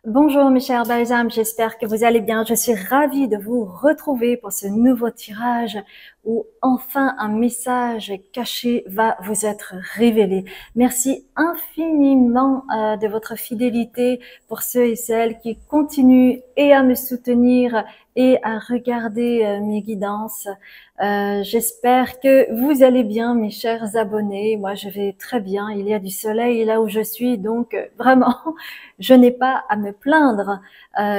Bonjour mes chers balsams, j'espère que vous allez bien. Je suis ravie de vous retrouver pour ce nouveau tirage où enfin un message caché va vous être révélé. Merci infiniment de votre fidélité pour ceux et celles qui continuent et à me soutenir et à regarder mes guidances. J'espère que vous allez bien mes chers abonnés. Moi je vais très bien, il y a du soleil là où je suis, donc vraiment je n'ai pas à me plaindre,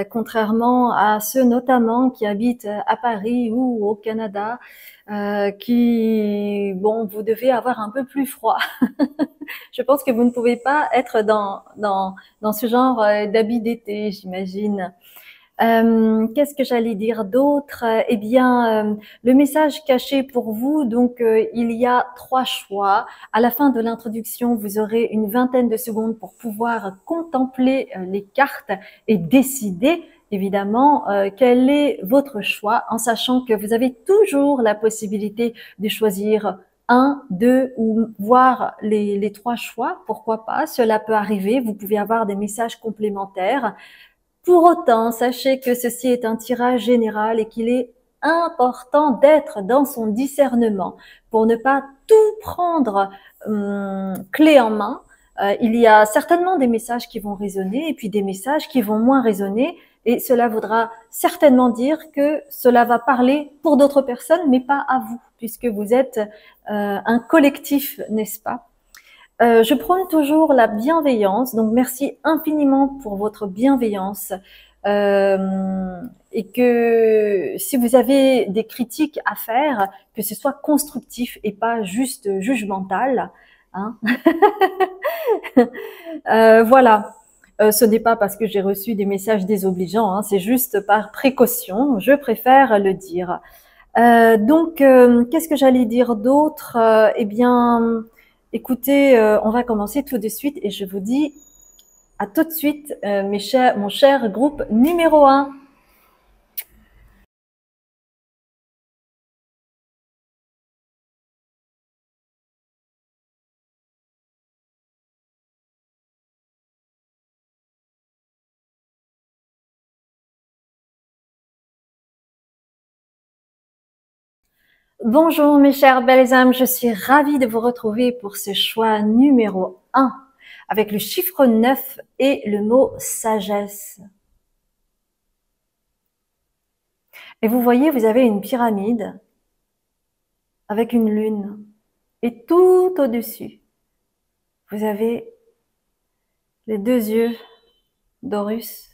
contrairement à ceux notamment qui habitent à Paris ou au Canada, bon, vous devez avoir un peu plus froid. Je pense que vous ne pouvez pas être dans ce genre d'habit d'été, j'imagine. Qu'est-ce que j'allais dire d'autre? Eh bien, le message caché pour vous, donc il y a 3 choix. À la fin de l'introduction, vous aurez une vingtaine de secondes pour pouvoir contempler les cartes et décider évidemment quel est votre choix, en sachant que vous avez toujours la possibilité de choisir un, deux ou voire les 3 choix. Pourquoi pas? Cela peut arriver. Vous pouvez avoir des messages complémentaires. Pour autant, sachez que ceci est un tirage général et qu'il est important d'être dans son discernement pour ne pas tout prendre clé en main. Il y a certainement des messages qui vont résonner et puis des messages qui vont moins résonner, et cela voudra certainement dire que cela va parler pour d'autres personnes mais pas à vous, puisque vous êtes un collectif, n'est-ce pas? Je prône toujours la bienveillance, donc merci infiniment pour votre bienveillance. Et que si vous avez des critiques à faire, que ce soit constructif et pas juste jugemental. Hein. Voilà. Ce n'est pas parce que j'ai reçu des messages désobligeants, hein, c'est juste par précaution, je préfère le dire. Qu'est-ce que j'allais dire d'autre? Eh bien, écoutez, on va commencer tout de suite et je vous dis à tout de suite, mon cher groupe numéro 1. Bonjour mes chers belles âmes, je suis ravie de vous retrouver pour ce choix numéro 1 avec le chiffre 9 et le mot sagesse. Et vous voyez, vous avez une pyramide avec une lune et tout au-dessus, vous avez les 2 yeux d'Horus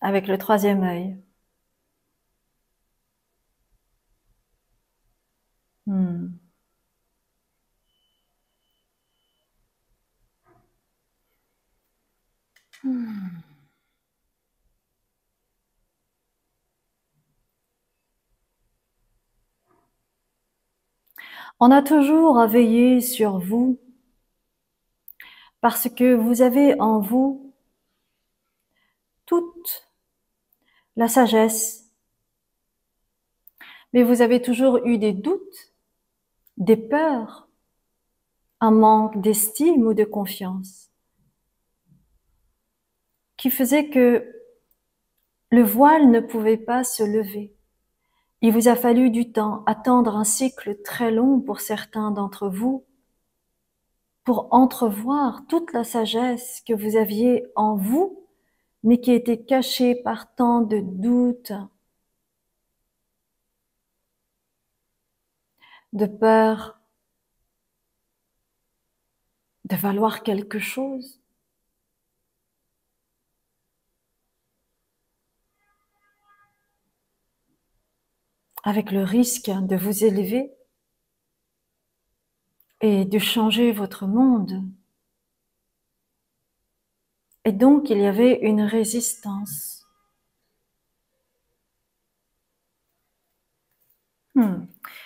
avec le 3e œil. Hmm. Hmm. On a toujours à veiller sur vous parce que vous avez en vous toute la sagesse, mais vous avez toujours eu des doutes, des peurs, un manque d'estime ou de confiance qui faisait que le voile ne pouvait pas se lever. Il vous a fallu du temps, attendre un cycle très long pour certains d'entre vous, pour entrevoir toute la sagesse que vous aviez en vous, mais qui était cachée par tant de doutes, de peur de valoir quelque chose. Avec le risque de vous élever et de changer votre monde. Et donc, il y avait une résistance.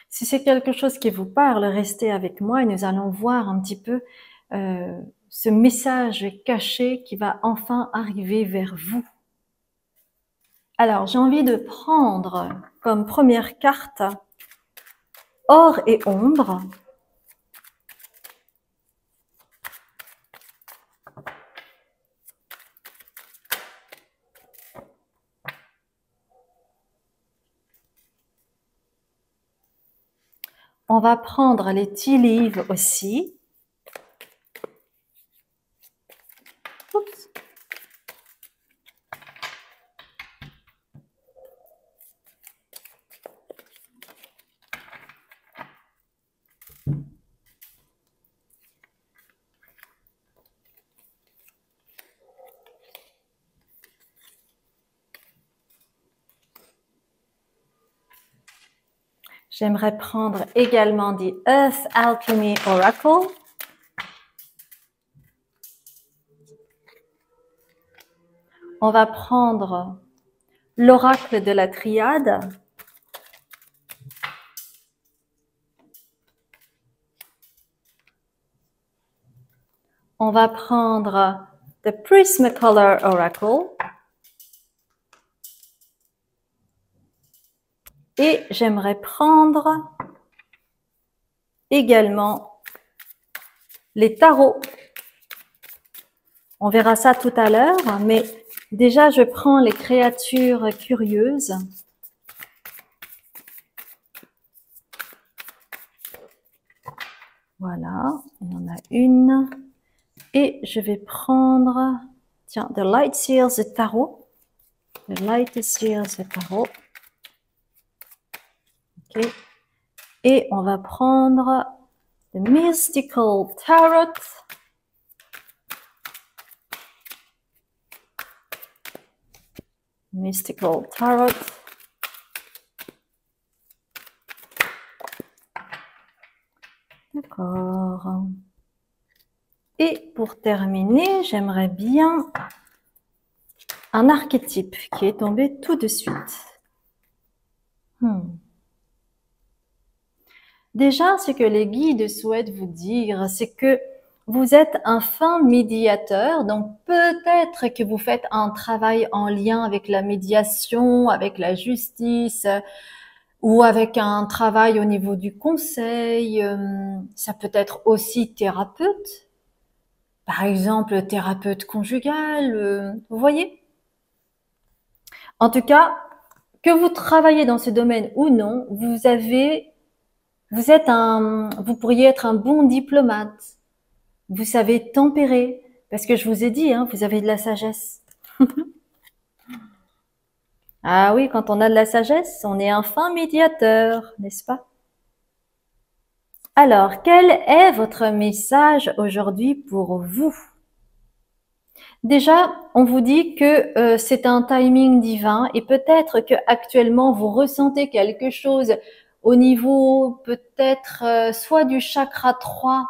Si c'est quelque chose qui vous parle, restez avec moi et nous allons voir un petit peu ce message caché qui va enfin arriver vers vous. Alors, j'ai envie de prendre comme première carte Or et ombre. on va prendre les tea leaves aussi. Oups. J'aimerais prendre également The Earth Alchemy Oracle. On va prendre l'oracle de la triade. On va prendre The Prismacolor Oracle. Et j'aimerais prendre également les tarots. On verra ça tout à l'heure, mais déjà je prends les créatures curieuses. Voilà, il y en a une. Et je vais prendre, tiens, The Light Seals Tarot. The Light Seals Tarot. Ok. Et on va prendre The Mystical Tarot. Mystical Tarot. D'accord. Et pour terminer, j'aimerais bien un archétype qui est tombé tout de suite. Déjà, ce que les guides souhaitent vous dire, c'est que vous êtes un fin médiateur, donc peut-être que vous faites un travail en lien avec la médiation, avec la justice, ou avec un travail au niveau du conseil. Ça peut être aussi thérapeute, par exemple thérapeute conjugal, vous voyez? En tout cas, que vous travaillez dans ce domaine ou non, vous pourriez être un bon diplomate. Vous savez tempérer, parce que je vous ai dit, hein, vous avez de la sagesse. Ah oui, quand on a de la sagesse, on est un fin médiateur, n'est-ce pas? Alors, quel est votre message aujourd'hui pour vous? Déjà, on vous dit que c'est un timing divin et peut-être que actuellement vous ressentez quelque chose au niveau peut-être soit du chakra 3,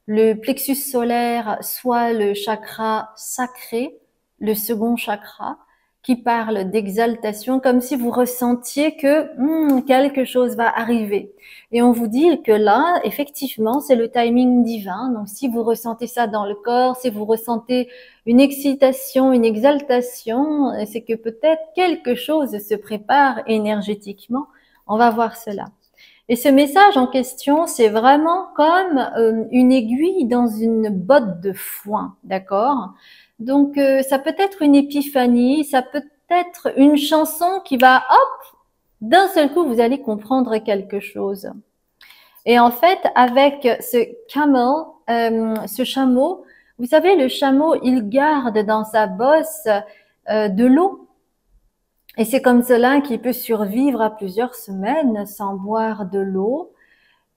le plexus solaire, soit le chakra sacré, le second chakra, qui parle d'exaltation, comme si vous ressentiez que quelque chose va arriver. Et on vous dit que là, effectivement, c'est le timing divin. Donc, si vous ressentez ça dans le corps, si vous ressentez une excitation, une exaltation, c'est que peut-être quelque chose se prépare énergétiquement. On va voir cela. Et ce message en question, c'est vraiment comme une aiguille dans une botte de foin, d'accord? Donc, ça peut être une épiphanie, ça peut être une chanson qui va, hop, d'un seul coup, vous allez comprendre quelque chose. Et en fait, avec ce camel, ce chameau, vous savez, le chameau, il garde dans sa bosse de l'eau. Et c'est comme cela qu'il peut survivre à plusieurs semaines sans boire de l'eau.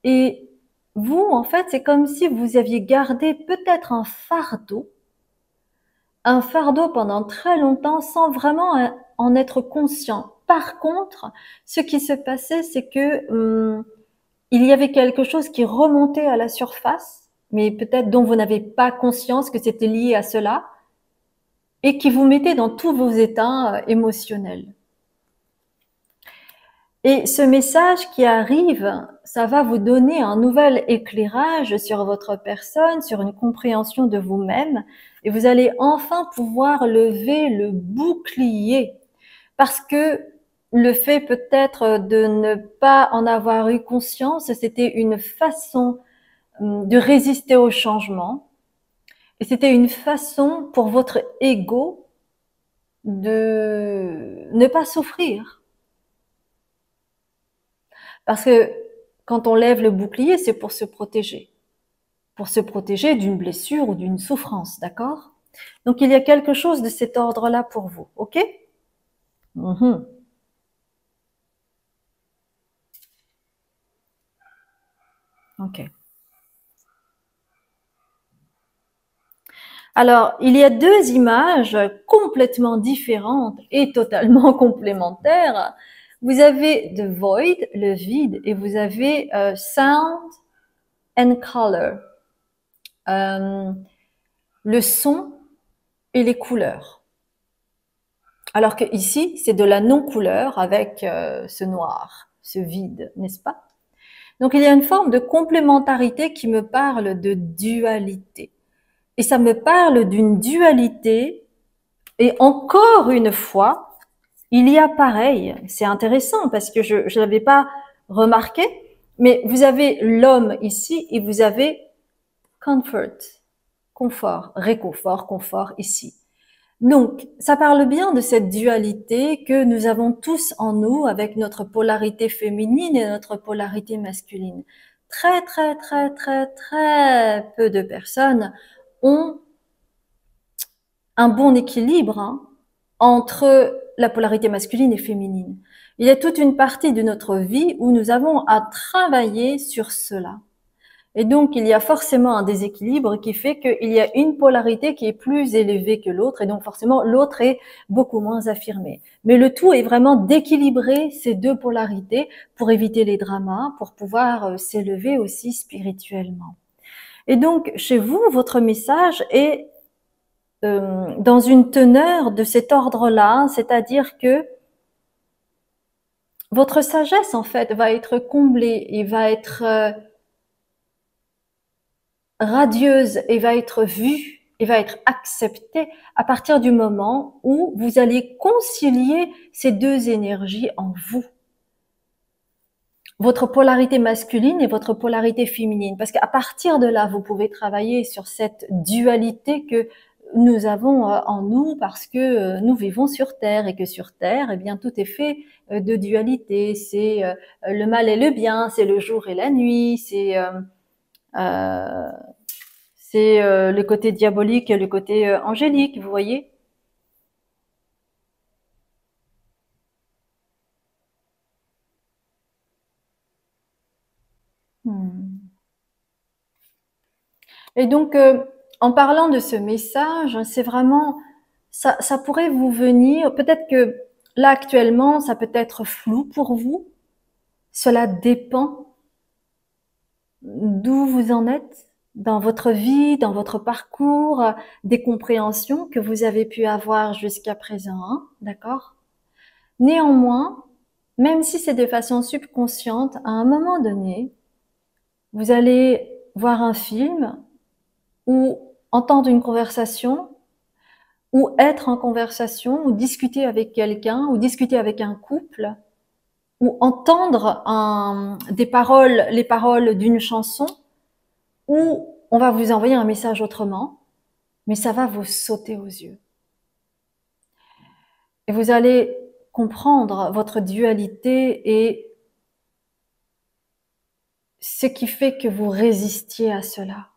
Et vous, en fait, c'est comme si vous aviez gardé peut-être un fardeau pendant très longtemps sans vraiment en être conscient. Par contre, ce qui se passait, c'est que il y avait quelque chose qui remontait à la surface, mais peut-être dont vous n'avez pas conscience que c'était lié à cela, et qui vous mettait dans tous vos états émotionnels. Et ce message qui arrive, ça va vous donner un nouvel éclairage sur votre personne, sur une compréhension de vous-même, et vous allez enfin pouvoir lever le bouclier. Parce que le fait peut-être de ne pas en avoir eu conscience, c'était une façon de résister au changement, et c'était une façon pour votre ego de ne pas souffrir. Parce que Quand on lève le bouclier, c'est pour se protéger. Pour se protéger d'une blessure ou d'une souffrance, d'accord? Donc, il y a quelque chose de cet ordre-là pour vous, ok? Mhm. Ok. Alors, il y a deux images complètement différentes et totalement complémentaires. Vous avez the void, le vide, et vous avez sound and color, euh, le son et les couleurs. Alors que ici, c'est de la non-couleur avec ce noir, ce vide, n'est-ce pas? Donc, il y a une forme de complémentarité qui me parle de dualité. Et ça me parle d'une dualité. Et encore une fois, il y a pareil. C'est intéressant parce que je ne l'avais pas remarqué, mais vous avez l'homme ici et vous avez comfort, confort, réconfort, confort ici. Donc, ça parle bien de cette dualité que nous avons tous en nous avec notre polarité féminine et notre polarité masculine. Très, très, très, très, très peu de personnes ont un bon équilibre entre la polarité masculine et féminine. Il y a toute une partie de notre vie où nous avons à travailler sur cela. Et donc, il y a forcément un déséquilibre qui fait qu'il y a une polarité qui est plus élevée que l'autre, et donc forcément, l'autre est beaucoup moins affirmée. Mais le tout est vraiment d'équilibrer ces deux polarités pour éviter les dramas, pour pouvoir s'élever aussi spirituellement. Et donc, chez vous, votre message est dans une teneur de cet ordre-là, c'est-à-dire que votre sagesse, en fait, va être comblée et va être radieuse et va être vue et va être acceptée à partir du moment où vous allez concilier ces deux énergies en vous. Votre polarité masculine et votre polarité féminine. Parce qu'à partir de là, vous pouvez travailler sur cette dualité que nous avons en nous parce que nous vivons sur Terre et que sur Terre, eh bien, tout est fait de dualité. C'est le mal et le bien, c'est le jour et la nuit, c'est le côté diabolique et le côté angélique, vous voyez. Hmm. Et donc, en parlant de ce message, c'est vraiment, ça pourrait vous venir, peut-être que là actuellement, ça peut être flou pour vous. Cela dépend d'où vous en êtes dans votre vie, dans votre parcours, des compréhensions que vous avez pu avoir jusqu'à présent, hein, d'accord? Néanmoins, même si c'est de façon subconsciente, à un moment donné, vous allez voir un film ou entendre une conversation ou être en conversation ou discuter avec quelqu'un ou discuter avec un couple ou entendre des paroles, les paroles d'une chanson où on va vous envoyer un message autrement, mais ça va vous sauter aux yeux. Et vous allez comprendre votre dualité et ce qui fait que vous résistiez à cela.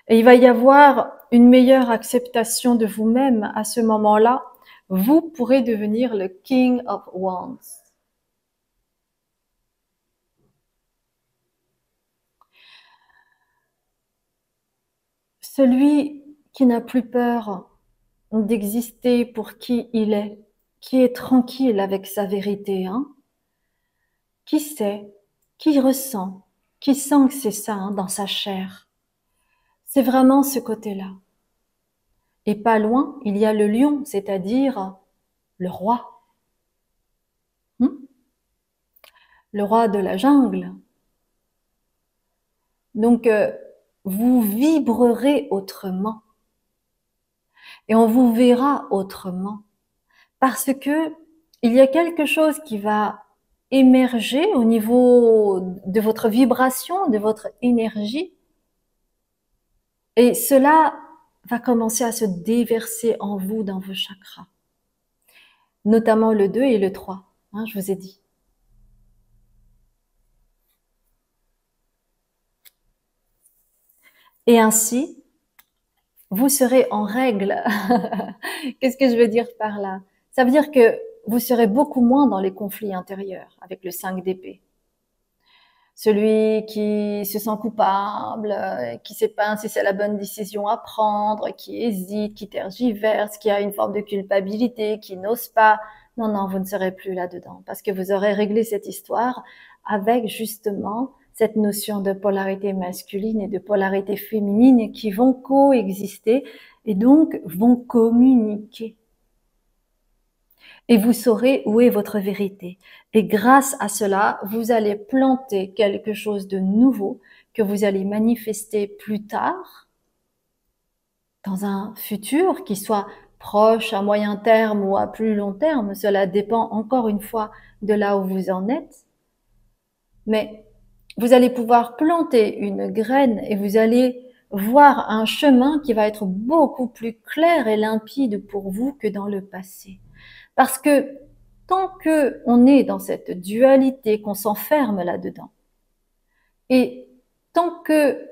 Et il va y avoir une meilleure acceptation de vous-même à ce moment-là. Vous pourrez devenir le King of Wands. Celui qui n'a plus peur d'exister pour qui il est, qui est tranquille avec sa vérité, hein, qui sait, qui ressent, qui sent que c'est ça hein, dans sa chair. C'est vraiment ce côté-là. Et pas loin, il y a le lion, c'est-à-dire le roi. Le roi de la jungle. Donc, vous vibrerez autrement et on vous verra autrement parce que il y a quelque chose qui va émerger au niveau de votre vibration, de votre énergie et cela va commencer à se déverser en vous dans vos chakras, notamment le 2 et le 3. hein, je vous ai dit. Et ainsi, vous serez en règle. Qu'est-ce que je veux dire par là? Ça veut dire que vous serez beaucoup moins dans les conflits intérieurs avec le 5 d'épée. Celui qui se sent coupable, qui ne sait pas si c'est la bonne décision à prendre, qui hésite, qui tergiverse, qui a une forme de culpabilité, qui n'ose pas. Non, non, vous ne serez plus là-dedans parce que vous aurez réglé cette histoire avec justement cette notion de polarité masculine et de polarité féminine qui vont coexister et donc vont communiquer. Et vous saurez où est votre vérité. Et grâce à cela, vous allez planter quelque chose de nouveau que vous allez manifester plus tard, dans un futur qui soit proche, à moyen terme ou à plus long terme. Cela dépend encore une fois de là où vous en êtes. Mais vous allez pouvoir planter une graine et vous allez voir un chemin qui va être beaucoup plus clair et limpide pour vous que dans le passé. Parce que tant que on est dans cette dualité, qu'on s'enferme là-dedans, et tant que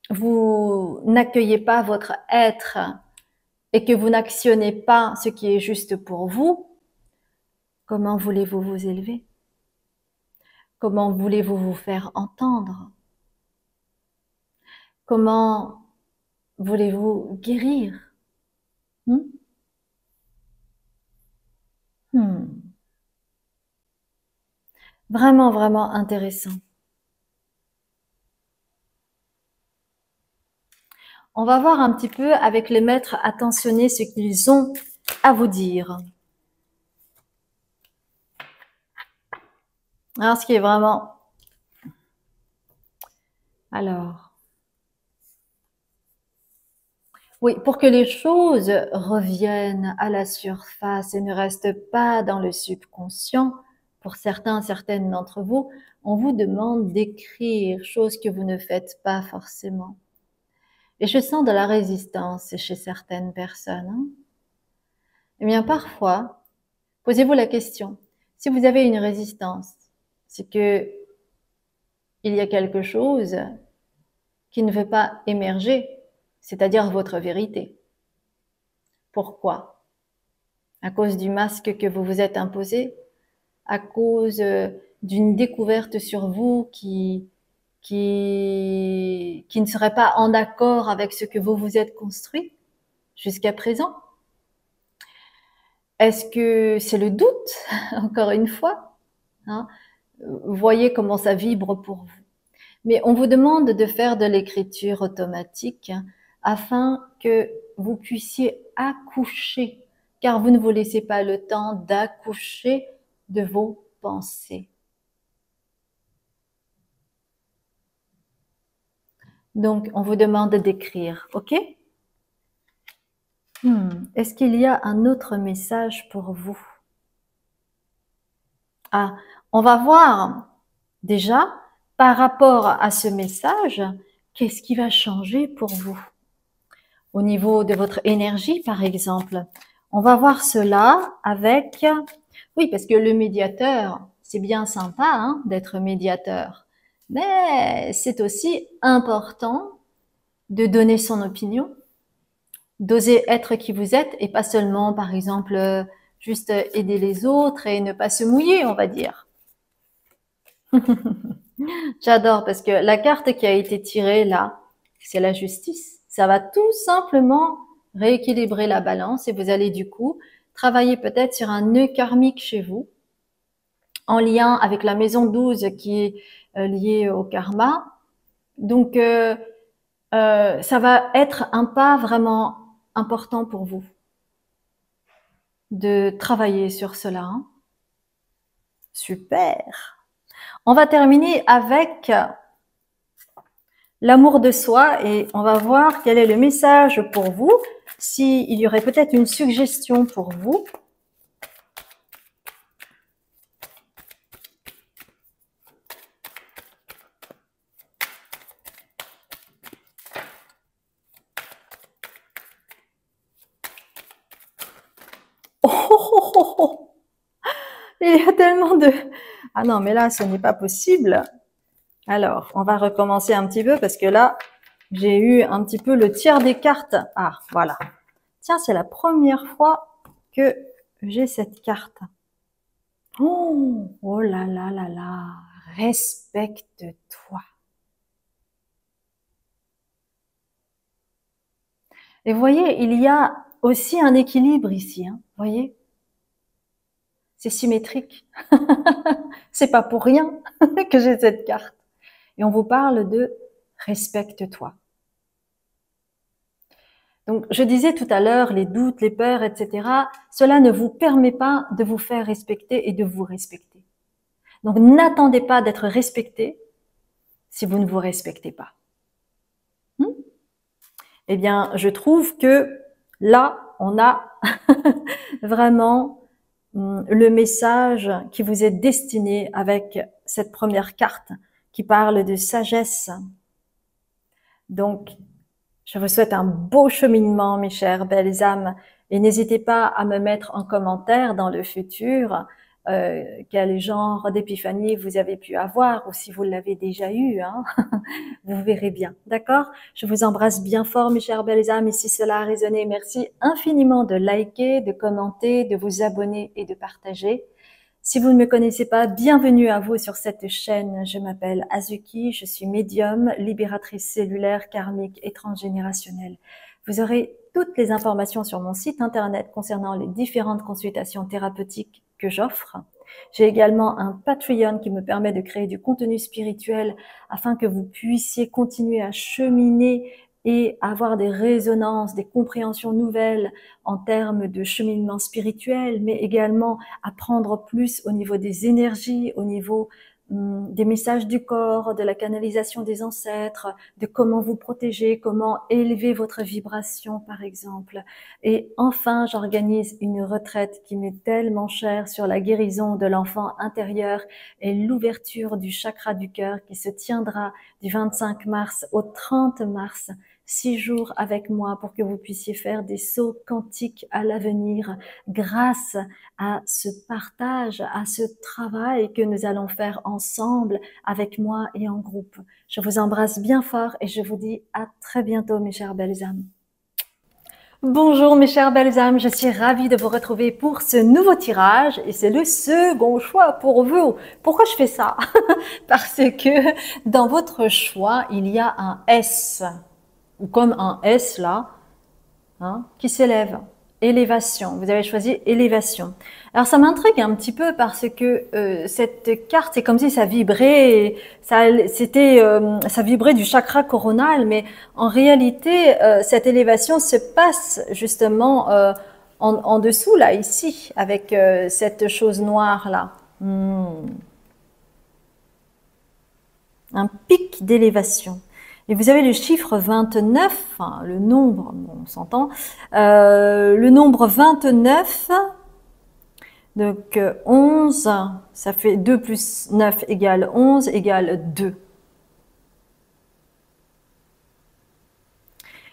vous n'accueillez pas votre être et que vous n'actionnez pas ce qui est juste pour vous, comment voulez-vous vous élever? Comment voulez-vous vous faire entendre? Comment voulez-vous guérir? Hmm? Hmm. Vraiment, vraiment intéressant. On va voir un petit peu avec les maîtres attentionnés ce qu'ils ont à vous dire. Alors, ce qui est vraiment... Alors, oui, pour que les choses reviennent à la surface et ne restent pas dans le subconscient, pour certains, certaines d'entre vous, on vous demande d'écrire, chose que vous ne faites pas forcément. Et je sens de la résistance chez certaines personnes. Hein. Eh bien, parfois, posez-vous la question, si vous avez une résistance, c'est que il y a quelque chose qui ne veut pas émerger, c'est-à-dire votre vérité. Pourquoi? À cause du masque que vous vous êtes imposé, à cause d'une découverte sur vous qui ne serait pas en accord avec ce que vous vous êtes construit jusqu'à présent. Est-ce que c'est le doute, encore une fois, hein? Voyez comment ça vibre pour vous. Mais on vous demande de faire de l'écriture automatique afin que vous puissiez accoucher, car vous ne vous laissez pas le temps d'accoucher de vos pensées. Donc, on vous demande d'écrire, ok? Est-ce qu'il y a un autre message pour vous? Ah, on va voir déjà, par rapport à ce message, qu'est-ce qui va changer pour vous? Au niveau de votre énergie, par exemple. On va voir cela avec... Oui, parce que le médiateur, c'est bien sympa hein, d'être médiateur. Mais c'est aussi important de donner son opinion, d'oser être qui vous êtes et pas seulement, par exemple, juste aider les autres et ne pas se mouiller, on va dire. J'adore parce que la carte qui a été tirée là, c'est la justice. Ça va tout simplement rééquilibrer la balance et vous allez du coup travailler peut-être sur un nœud karmique chez vous en lien avec la maison 12 qui est liée au karma. Donc, ça va être un pas vraiment important pour vous de travailler sur cela. Hein. Super. On va terminer avec l'amour de soi et on va voir quel est le message pour vous. S'il y aurait peut-être une suggestion pour vous. Oh, oh, oh, oh. Il y a tellement de... Ah non, mais là, ce n'est pas possible. Alors, on va recommencer un petit peu parce que là, j'ai eu un petit peu le tiers des cartes. Ah, voilà. Tiens, c'est la première fois que j'ai cette carte. Oh, oh là là là là, respecte-toi. Et vous voyez, il y a aussi un équilibre ici, hein, vous voyez, c'est symétrique. C'est pas pour rien que j'ai cette carte. Et on vous parle de respecte-toi. Donc, je disais tout à l'heure, les doutes, les peurs, etc., cela ne vous permet pas de vous faire respecter et de vous respecter. Donc, n'attendez pas d'être respecté si vous ne vous respectez pas. Eh bien, je trouve que là, on a vraiment le message qui vous est destiné avec cette première carte qui parle de sagesse. Donc, je vous souhaite un beau cheminement, mes chères belles âmes, et n'hésitez pas à me mettre en commentaire dans le futur quel genre d'épiphanie vous avez pu avoir, ou si vous l'avez déjà eu, hein. Vous verrez bien, d'accord? Je vous embrasse bien fort, mes chères belles âmes, et si cela a résonné, merci infiniment de liker, de commenter, de vous abonner et de partager. Si vous ne me connaissez pas, bienvenue à vous sur cette chaîne. Je m'appelle Azuki, je suis médium, libératrice cellulaire, karmique et transgénérationnelle. Vous aurez toutes les informations sur mon site internet concernant les différentes consultations thérapeutiques que j'offre. J'ai également un Patreon qui me permet de créer du contenu spirituel afin que vous puissiez continuer à cheminer et avoir des résonances, des compréhensions nouvelles en termes de cheminement spirituel, mais également apprendre plus au niveau des énergies, au niveau des messages du corps, de la canalisation des ancêtres, de comment vous protéger, comment élever votre vibration, par exemple. Et enfin, j'organise une retraite qui m'est tellement chère sur la guérison de l'enfant intérieur et l'ouverture du chakra du cœur qui se tiendra du 25 mars au 30 mars. 6 jours avec moi pour que vous puissiez faire des sauts quantiques à l'avenir grâce à ce partage, à ce travail que nous allons faire ensemble avec moi et en groupe. Je vous embrasse bien fort et je vous dis à très bientôt, mes chères belles âmes. Bonjour mes chères belles âmes, je suis ravie de vous retrouver pour ce nouveau tirage et c'est le second choix pour vous. Pourquoi je fais ça? Parce que dans votre choix, il y a un S, ou comme un S là, hein, qui s'élève. Élévation. Vous avez choisi élévation. Alors ça m'intrigue un petit peu parce que cette carte, c'est comme si ça vibrait, ça vibrait du chakra coronal, mais en réalité, cette élévation se passe justement en dessous là, ici, avec cette chose noire là. Un pic d'élévation. Et vous avez le chiffre 29, enfin, le nombre, on s'entend, le nombre 29, donc 11, ça fait 2 plus 9 égale 11 égale 2.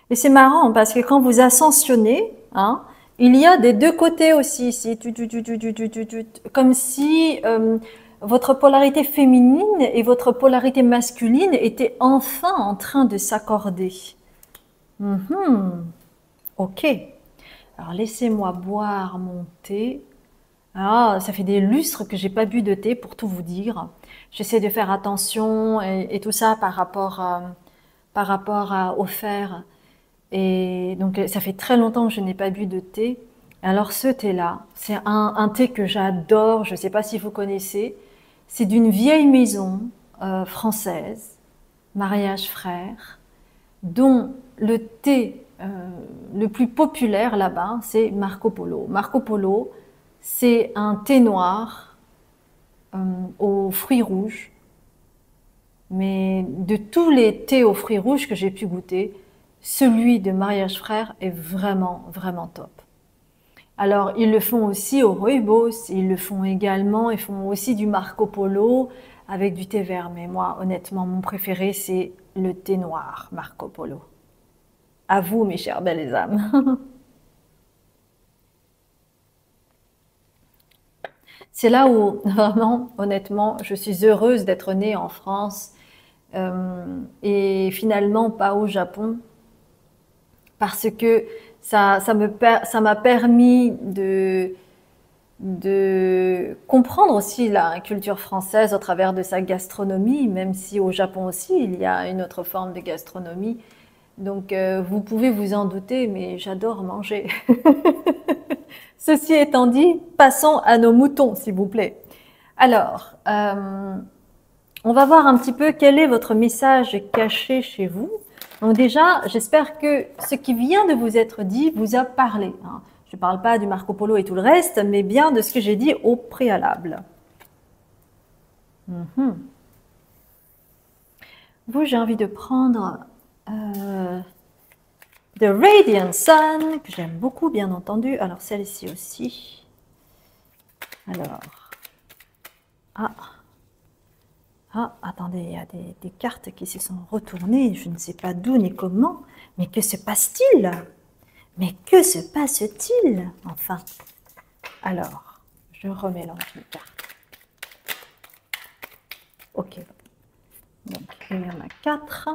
Et c'est marrant parce que quand vous ascensionnez, hein, il y a des deux côtés aussi ici, comme si votre polarité féminine et votre polarité masculine étaient enfin en train de s'accorder. Ok. Alors laissez-moi boire mon thé. Ah, ça fait des lustres que j'ai pas bu de thé pour tout vous dire. J'essaie de faire attention et tout ça par rapport au fer. Et donc ça fait très longtemps que je n'ai pas bu de thé. Alors ce thé-là, c'est un thé que j'adore. Je ne sais pas si vous connaissez. C'est d'une vieille maison française, Mariage Frères, dont le thé le plus populaire là-bas, c'est Marco Polo. Marco Polo, c'est un thé noir aux fruits rouges. Mais de tous les thés aux fruits rouges que j'ai pu goûter, celui de Mariage Frères est vraiment, vraiment top. Alors, ils le font aussi au rooibos, ils le font également, ils font aussi du Marco Polo avec du thé vert. Mais moi, honnêtement, mon préféré, c'est le thé noir Marco Polo. À vous, mes chères belles âmes. C'est là où, vraiment, honnêtement, je suis heureuse d'être née en France et finalement pas au Japon, parce que ça m'a permis de comprendre aussi la culture française au travers de sa gastronomie, même si au Japon aussi, il y a une autre forme de gastronomie. Donc, vous pouvez vous en douter, mais j'adore manger. Ceci étant dit, passons à nos moutons, s'il vous plaît. Alors, on va voir un petit peu quel est votre message caché chez vous. Donc déjà, j'espère que ce qui vient de vous être dit vous a parlé. Je ne parle pas du Marco Polo et tout le reste, mais bien de ce que j'ai dit au préalable. Vous, j'ai envie de prendre The Radiant Sun, que j'aime beaucoup, bien entendu. Alors, celle-ci aussi. Alors, attendez, il y a des cartes qui se sont retournées, je ne sais pas d'où ni comment, mais que se passe-t-il? Mais que se passe-t-il? Enfin, alors, je remélange les cartes. Ok, donc il y en a 4.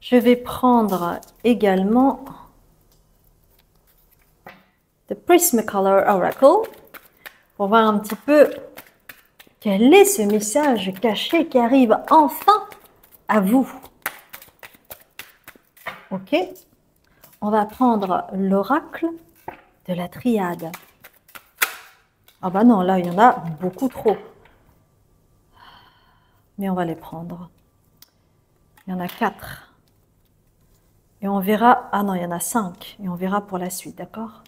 Je vais prendre également The Prismacolor Oracle pour voir un petit peu quel est ce message caché qui arrive enfin à vous. Ok, on va prendre l'oracle de la triade. Ah bah non, là il y en a beaucoup trop. Mais on va les prendre. Il y en a 4. Et on verra... Ah non, il y en a 5. Et on verra pour la suite, d'accord?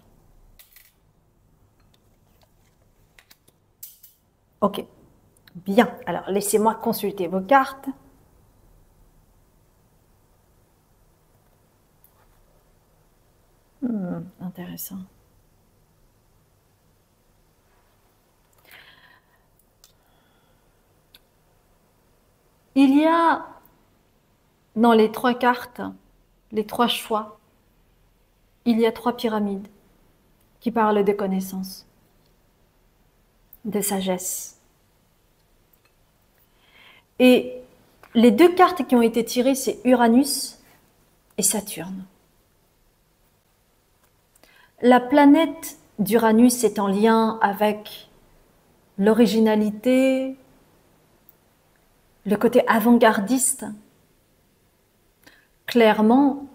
Ok. Bien. Alors, laissez-moi consulter vos cartes. Intéressant. Il y a dans les 3 cartes, les 3 choix, il y a 3 pyramides qui parlent de connaissance, de sagesse. Et les 2 cartes qui ont été tirées, c'est Uranus et Saturne. La planète d'Uranus est en lien avec l'originalité, le côté avant-gardiste. Clairement,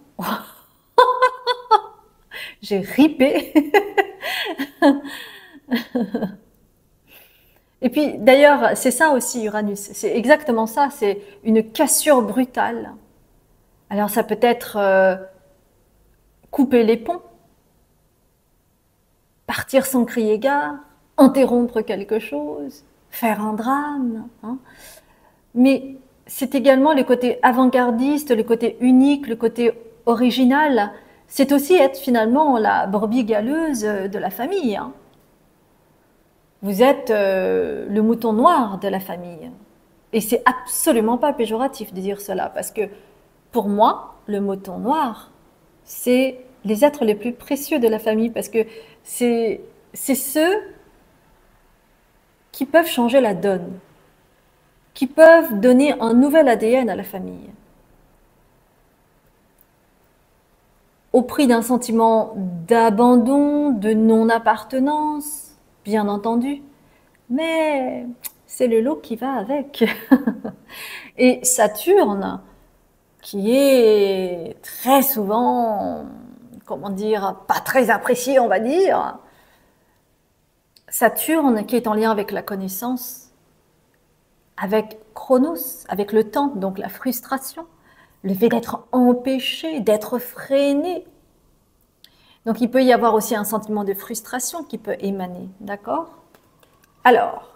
j'ai ripé. Et puis d'ailleurs, c'est ça aussi Uranus, c'est exactement ça, c'est une cassure brutale. Alors ça peut être couper les ponts, partir sans crier gare, interrompre quelque chose, faire un drame. Mais c'est également le côté avant-gardiste, le côté unique, le côté original. C'est aussi être finalement la brebis galeuse de la famille. Vous êtes le mouton noir de la famille. Et c'est absolument pas péjoratif de dire cela, parce que pour moi, le mouton noir, c'est les êtres les plus précieux de la famille, parce que c'est ceux qui peuvent changer la donne, qui peuvent donner un nouvel ADN à la famille. Au prix d'un sentiment d'abandon, de non-appartenance, bien entendu, mais c'est le lot qui va avec. Et Saturne, qui est très souvent, comment dire, pas très apprécié, on va dire, Saturne qui est en lien avec la connaissance, avec Chronos, avec le temps, donc la frustration, le fait d'être empêché, d'être freiné. Donc il peut y avoir aussi un sentiment de frustration qui peut émaner, d'accord? Alors,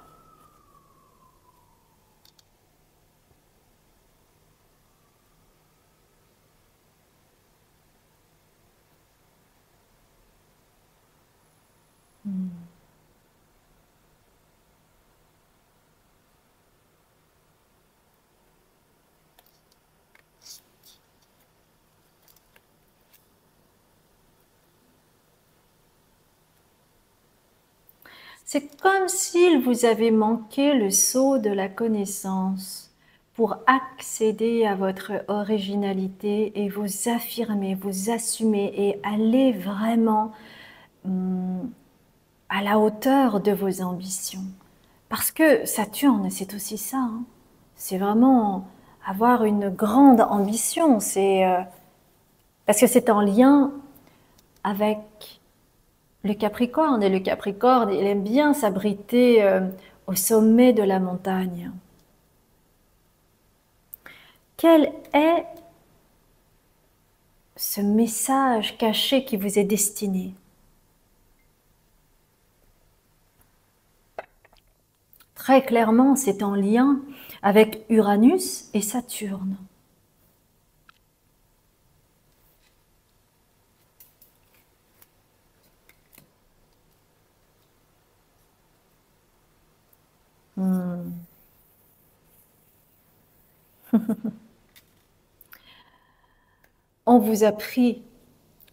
C'est comme s'il vous avait manqué le saut de la connaissance pour accéder à votre originalité et vous affirmer, vous assumer et aller vraiment à la hauteur de vos ambitions. Parce que Saturne, c'est aussi ça. Hein. C'est vraiment avoir une grande ambition. Parce que c'est en lien avec le Capricorne. Et le Capricorne, il aime bien s'abriter au sommet de la montagne. Quel est ce message caché qui vous est destiné? Très clairement, c'est en lien avec Uranus et Saturne. On vous a pris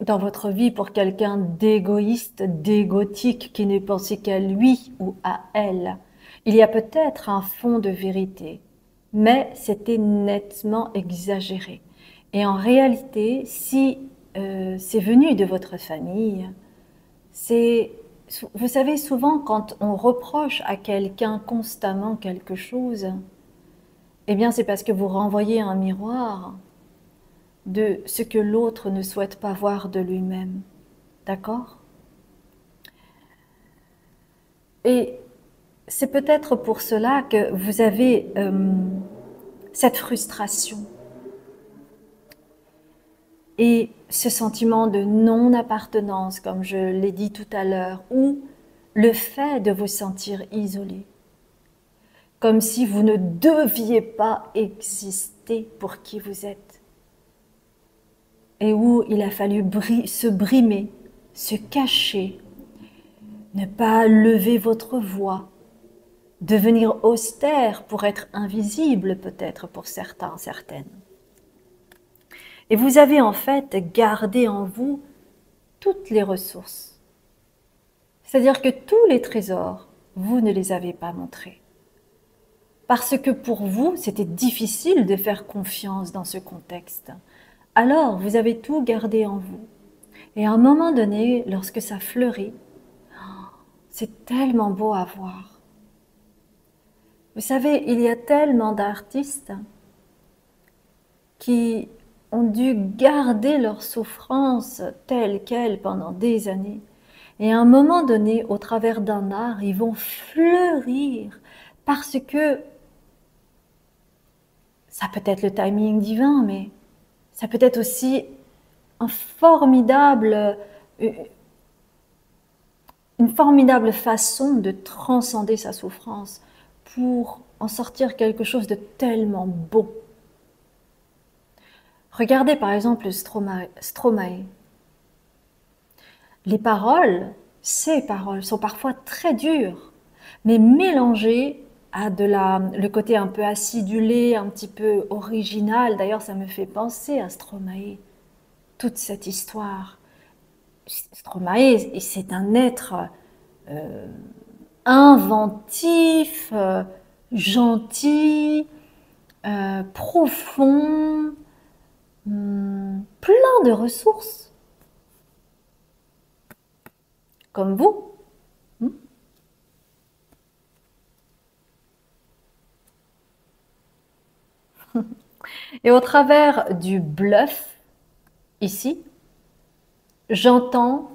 dans votre vie pour quelqu'un d'égoïste, d'égotique, qui ne pensait qu'à lui ou à elle. Il y a peut-être un fond de vérité, mais c'était nettement exagéré. Et en réalité, si c'est venu de votre famille, vous savez, souvent quand on reproche à quelqu'un constamment quelque chose, eh bien c'est parce que vous renvoyez un miroir de ce que l'autre ne souhaite pas voir de lui-même. D'accord? Et c'est peut-être pour cela que vous avez cette frustration et ce sentiment de non-appartenance, comme je l'ai dit tout à l'heure, ou le fait de vous sentir isolé, comme si vous ne deviez pas exister pour qui vous êtes, et où il a fallu se brimer, se cacher, ne pas lever votre voix, devenir austère pour être invisible peut-être pour certains, certaines. Et vous avez en fait gardé en vous toutes les ressources. C'est-à-dire que tous les trésors, vous ne les avez pas montrés. Parce que pour vous, c'était difficile de faire confiance dans ce contexte. Alors, vous avez tout gardé en vous. Et à un moment donné, lorsque ça fleurit, c'est tellement beau à voir. Vous savez, il y a tellement d'artistes qui ont dû garder leur souffrance telle qu'elle pendant des années. Et à un moment donné, au travers d'un art, ils vont fleurir parce que ça peut être le timing divin, mais ça peut être aussi une formidable façon de transcender sa souffrance pour en sortir quelque chose de tellement beau. Regardez par exemple Stromae. Les paroles, ces paroles sont parfois très dures, mais mélangées à le côté un peu acidulé, un petit peu original. D'ailleurs, ça me fait penser à Stromae, toute cette histoire. Stromae, c'est un être inventif, gentil, profond, plein de ressources, comme vous. Et au travers du bluff, ici, j'entends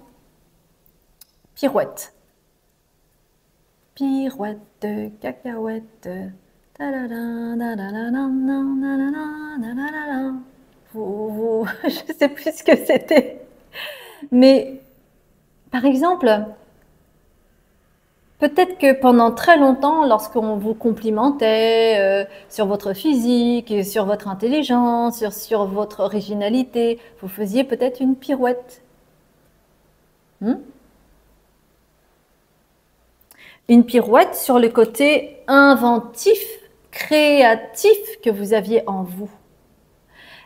pirouette. Pirouette de cacahuète. Je ne sais plus ce que c'était. Mais, par exemple, peut-être que pendant très longtemps, lorsqu'on vous complimentait sur votre physique, sur votre intelligence, sur votre originalité, vous faisiez peut-être une pirouette. Une pirouette sur le côté inventif, créatif que vous aviez en vous.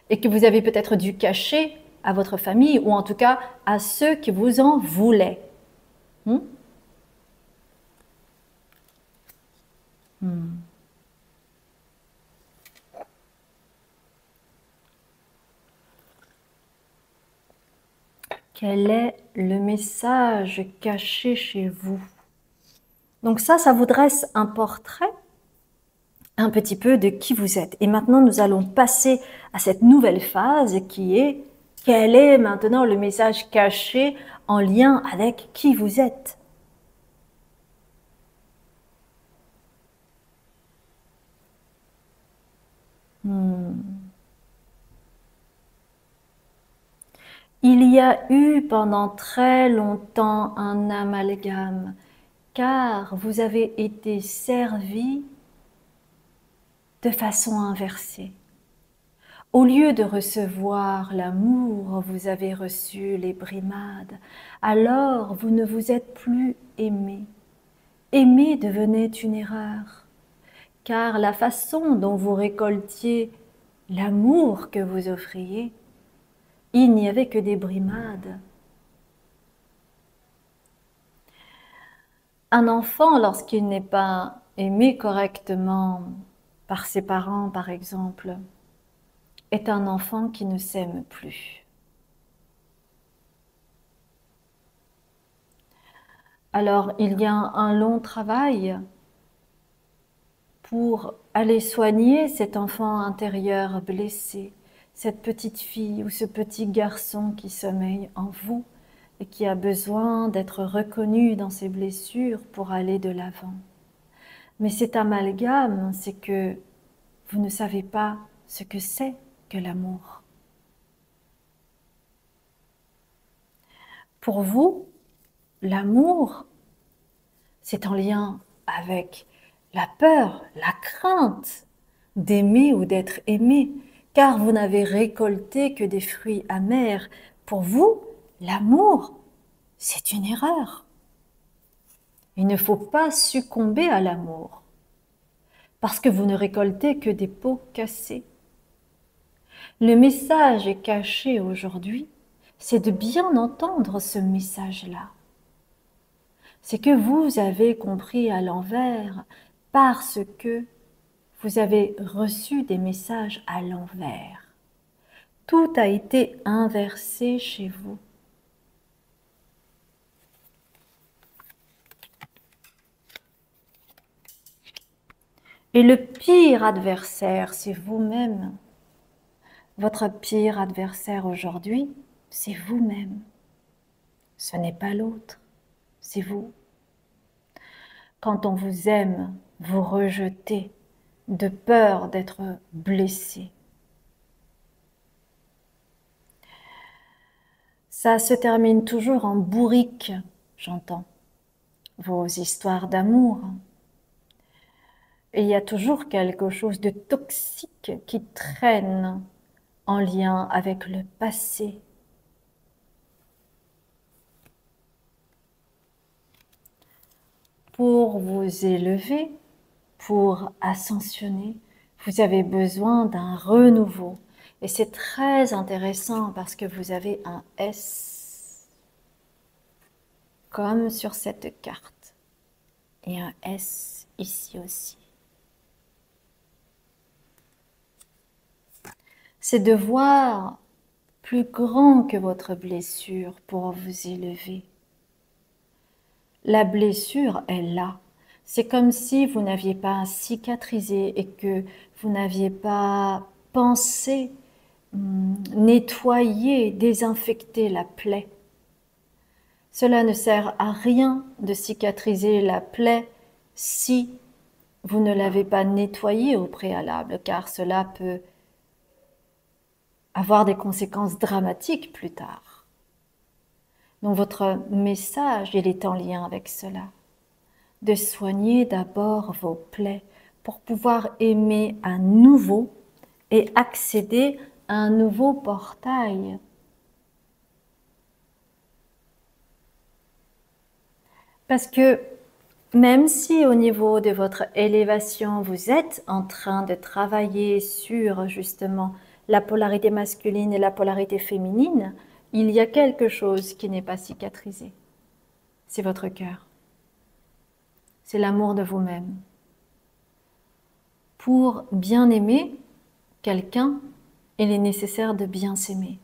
Et que vous avez peut-être dû cacher à votre famille, ou en tout cas à ceux qui vous en voulaient. Hmm. Quel est le message caché chez vous? Donc ça vous dresse un portrait un petit peu de qui vous êtes. Et maintenant, nous allons passer à cette nouvelle phase qui est quel est maintenant le message caché en lien avec qui vous êtes? Il y a eu pendant très longtemps un amalgame, car vous avez été servi de façon inversée. Au lieu de recevoir l'amour, vous avez reçu les brimades. Alors, vous ne vous êtes plus aimé. Aimer devenait une erreur, car la façon dont vous récoltiez l'amour que vous offriez, il n'y avait que des brimades. Un enfant, lorsqu'il n'est pas aimé correctement par ses parents, par exemple, est un enfant qui ne s'aime plus. Alors, il y a un long travail pour aller soigner cet enfant intérieur blessé, cette petite fille ou ce petit garçon qui sommeille en vous et qui a besoin d'être reconnu dans ses blessures pour aller de l'avant. Mais cet amalgame, c'est que vous ne savez pas ce que c'est que l'amour. Pour vous, l'amour, c'est en lien avec la peur, la crainte d'aimer ou d'être aimé, car vous n'avez récolté que des fruits amers. Pour vous, l'amour, c'est une erreur. Il ne faut pas succomber à l'amour, parce que vous ne récoltez que des pots cassés. Le message est caché aujourd'hui, c'est de bien entendre ce message-là. C'est que vous avez compris à l'envers parce que vous avez reçu des messages à l'envers. Tout a été inversé chez vous. Et le pire adversaire, c'est vous-même. Votre pire adversaire aujourd'hui, c'est vous-même. Ce n'est pas l'autre, c'est vous. Quand on vous aime, vous rejetez de peur d'être blessé. Ça se termine toujours en bourrique, j'entends, vos histoires d'amour. Et il y a toujours quelque chose de toxique qui traîne en lien avec le passé. Pour vous élever, pour ascensionner, vous avez besoin d'un renouveau. Et c'est très intéressant parce que vous avez un S, comme sur cette carte, et un S ici aussi. C'est de voir plus grand que votre blessure pour vous élever. La blessure est là. C'est comme si vous n'aviez pas cicatrisé et que vous n'aviez pas pensé nettoyer, désinfecter la plaie. Cela ne sert à rien de cicatriser la plaie si vous ne l'avez pas nettoyée au préalable, car cela peut avoir des conséquences dramatiques plus tard. Donc votre message, il est en lien avec cela. De soigner d'abord vos plaies pour pouvoir aimer à nouveau et accéder à un nouveau portail. Parce que même si au niveau de votre élévation, vous êtes en train de travailler sur justement la polarité masculine et la polarité féminine, il y a quelque chose qui n'est pas cicatrisé. C'est votre cœur. C'est l'amour de vous-même. Pour bien aimer quelqu'un, il est nécessaire de bien s'aimer.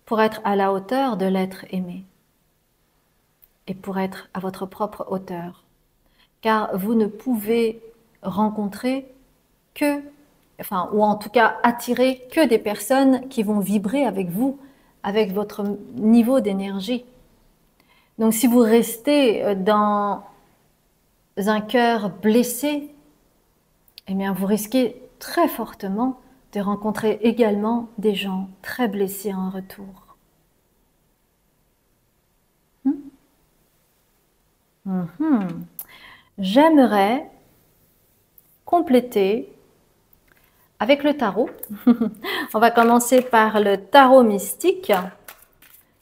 Pour être à la hauteur de l'être aimé et pour être à votre propre hauteur. Car vous ne pouvez rencontrer que, enfin, ou en tout cas attirer que des personnes qui vont vibrer avec vous, avec votre niveau d'énergie. Donc si vous restez dans un cœur blessé, eh bien vous risquez très fortement de rencontrer également des gens très blessés en retour. J'aimerais compléter avec le tarot. On va commencer par le tarot mystique,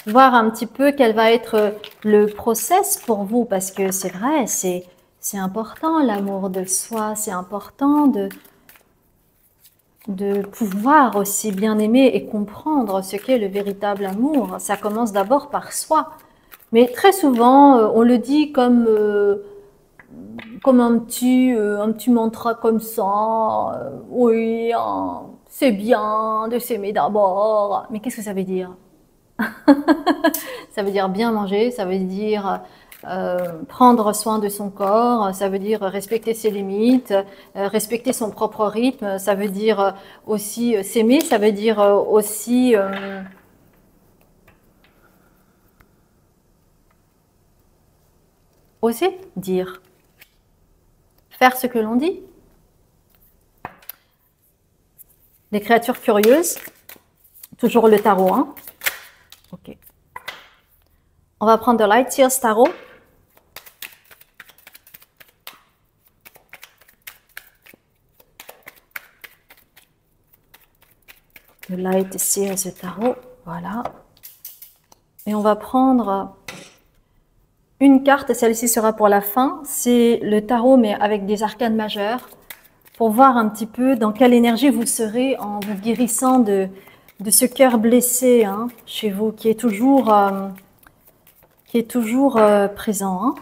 voir un petit peu quel va être le process pour vous, parce que c'est vrai, c'est important l'amour de soi, c'est important de pouvoir aussi bien aimer et comprendre ce qu'est le véritable amour. Ça commence d'abord par soi, mais très souvent on le dit comme un petit mantra comme ça, oui, hein, c'est bien de s'aimer d'abord. Mais qu'est-ce que ça veut dire? Ça veut dire bien manger, ça veut dire prendre soin de son corps, ça veut dire respecter ses limites, respecter son propre rythme, ça veut dire aussi s'aimer, ça veut dire aussi oser dire, faire ce que l'on dit. Des créatures curieuses, toujours le tarot, hein. Ok. On va prendre de Light Years Tarot. Le Light Years Tarot, voilà. Et on va prendre une carte, celle-ci sera pour la fin. C'est le tarot, mais avec des arcanes majeures, pour voir un petit peu dans quelle énergie vous serez en vous guérissant de ce cœur blessé hein, chez vous, qui est toujours présent. Hein.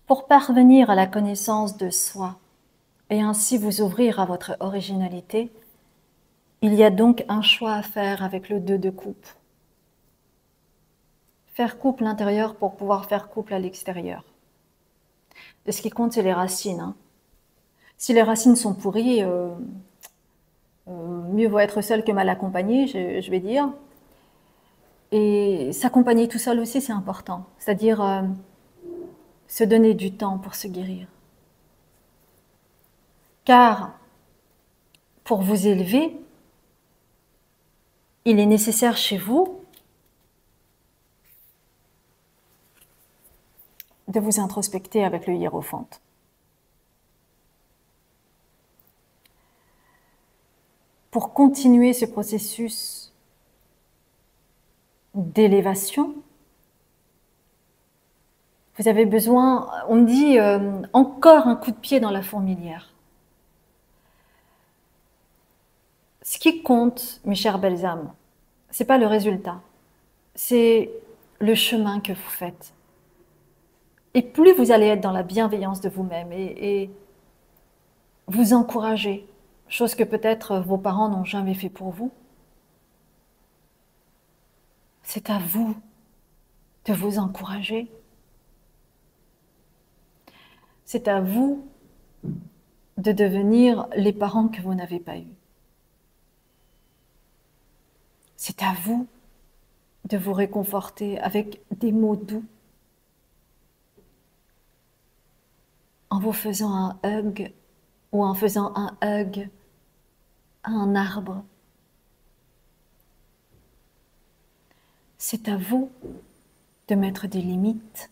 Pour parvenir à la connaissance de soi et ainsi vous ouvrir à votre originalité, il y a donc un choix à faire avec le 2 de coupe. Faire couple intérieur pour pouvoir faire couple à l'extérieur. Et ce qui compte, c'est les racines. Hein. Si les racines sont pourries, mieux vaut être seul que mal accompagné, je vais dire. Et s'accompagner tout seul aussi, c'est important. C'est-à-dire se donner du temps pour se guérir. Car pour vous élever, il est nécessaire chez vous de vous introspecter avec le hiérophante. Pour continuer ce processus d'élévation, vous avez besoin, on me dit, encore un coup de pied dans la fourmilière. Ce qui compte, mes chères belles âmes, c'est pas le résultat, c'est le chemin que vous faites. Et plus vous allez être dans la bienveillance de vous-même et vous encourager, chose que peut-être vos parents n'ont jamais fait pour vous, c'est à vous de vous encourager. C'est à vous de devenir les parents que vous n'avez pas eus. C'est à vous de vous réconforter avec des mots doux, en vous faisant un hug ou en faisant un hug à un arbre. C'est à vous de mettre des limites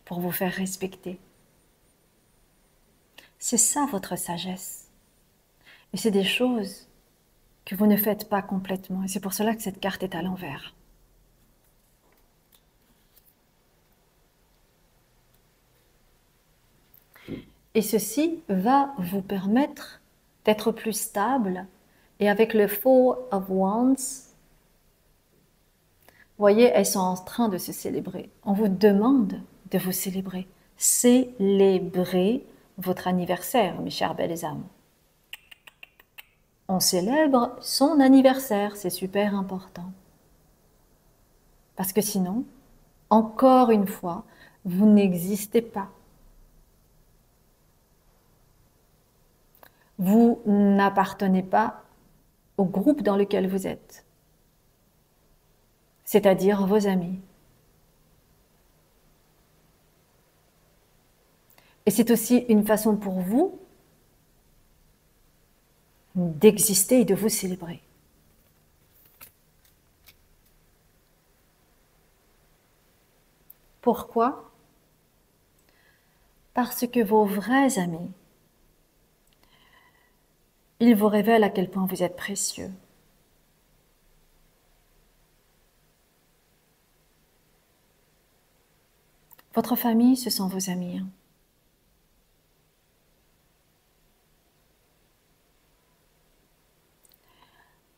pour vous faire respecter. C'est ça votre sagesse. Et c'est des choses que vous ne faites pas complètement. Et c'est pour cela que cette carte est à l'envers. Et ceci va vous permettre d'être plus stable. Et avec le Four of Wands, vous voyez, elles sont en train de se célébrer. On vous demande de vous célébrer. Célébrez votre anniversaire, mes chères belles âmes. On célèbre son anniversaire, c'est super important. Parce que sinon, encore une fois, vous n'existez pas. Vous n'appartenez pas au groupe dans lequel vous êtes, c'est-à-dire vos amis. Et c'est aussi une façon pour vous d'exister et de vous célébrer. Pourquoi? Parce que vos vrais amis, ils vous révèlent à quel point vous êtes précieux. Votre famille, ce sont vos amis.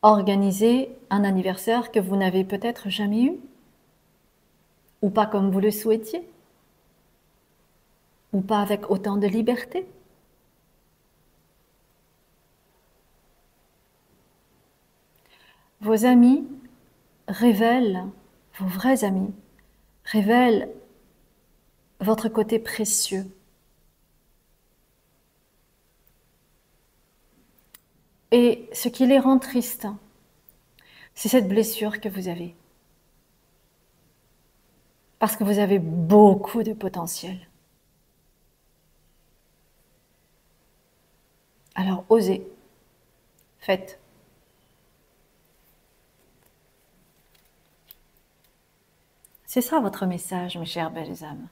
Organisez un anniversaire que vous n'avez peut-être jamais eu, ou pas comme vous le souhaitiez, ou pas avec autant de liberté. Vos amis révèlent, vos vrais amis, révèlent votre côté précieux. Et ce qui les rend tristes, c'est cette blessure que vous avez. Parce que vous avez beaucoup de potentiel. Alors osez, faites. C'est ça votre message, mes chères belles âmes,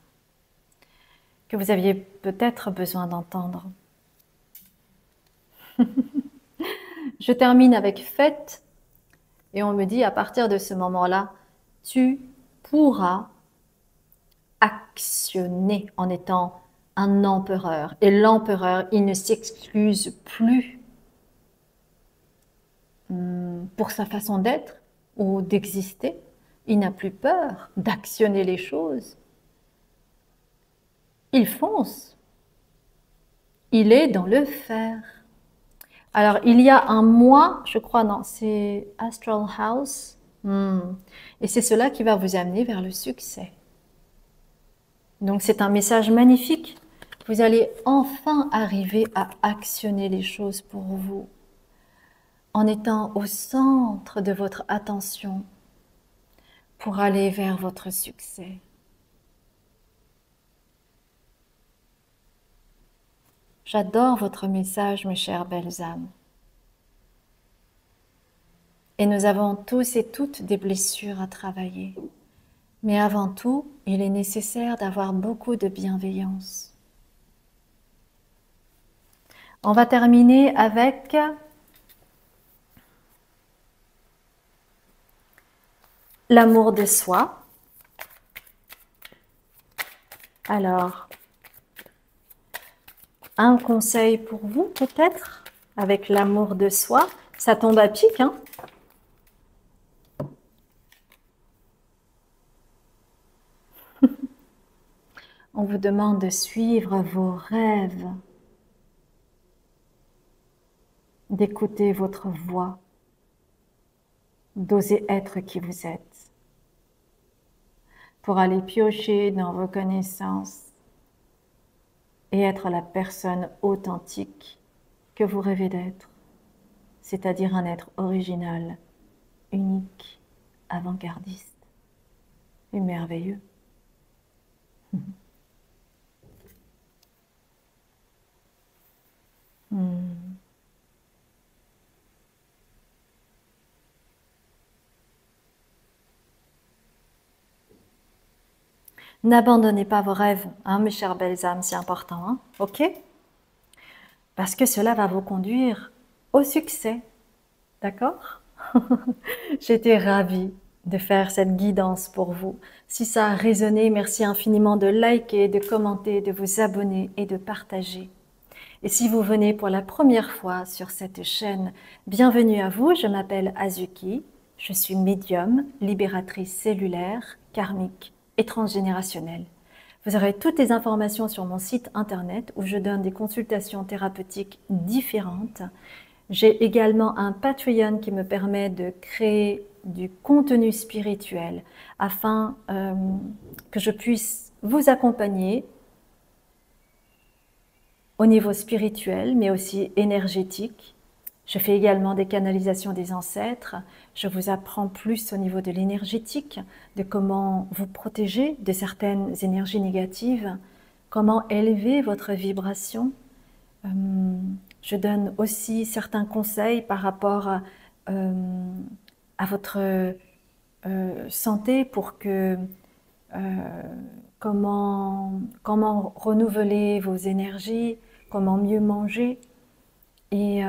que vous aviez peut-être besoin d'entendre. Je termine avec faites, et on me dit à partir de ce moment-là, tu pourras actionner en étant un empereur. Et l'empereur, il ne s'excuse plus pour sa façon d'être ou d'exister. Il n'a plus peur d'actionner les choses. Il fonce. Il est dans le faire. Alors, il y a un mois, je crois, non, c'est Astral House. Et c'est cela qui va vous amener vers le succès. Donc, c'est un message magnifique. Vous allez enfin arriver à actionner les choses pour vous, en étant au centre de votre attention pour aller vers votre succès. J'adore votre message, mes chères belles âmes. Et nous avons tous et toutes des blessures à travailler. Mais avant tout, il est nécessaire d'avoir beaucoup de bienveillance. On va terminer avec l'amour de soi. Alors, un conseil pour vous peut-être avec l'amour de soi. Ça tombe à pic, hein? On vous demande de suivre vos rêves, d'écouter votre voix, d'oser être qui vous êtes, pour aller piocher dans vos connaissances et être la personne authentique que vous rêvez d'être, c'est-à-dire un être original, unique, avant-gardiste et merveilleux. N'abandonnez pas vos rêves, hein, mes chères belles âmes, c'est important, hein, ok? Parce que cela va vous conduire au succès. D'accord? J'étais ravie de faire cette guidance pour vous. Si ça a résonné, merci infiniment de liker, de commenter, de vous abonner et de partager. Et si vous venez pour la première fois sur cette chaîne, bienvenue à vous, je m'appelle Azuki, je suis médium, libératrice cellulaire, karmique et transgénérationnelle. Vous aurez toutes les informations sur mon site internet où je donne des consultations thérapeutiques différentes. J'ai également un Patreon qui me permet de créer du contenu spirituel afin que je puisse vous accompagner au niveau spirituel, mais aussi énergétique. Je fais également des canalisations des ancêtres. Je vous apprends plus au niveau de l'énergétique, de comment vous protéger de certaines énergies négatives, comment élever votre vibration. Je donne aussi certains conseils par rapport à votre santé pour que comment renouveler vos énergies, comment mieux manger. Et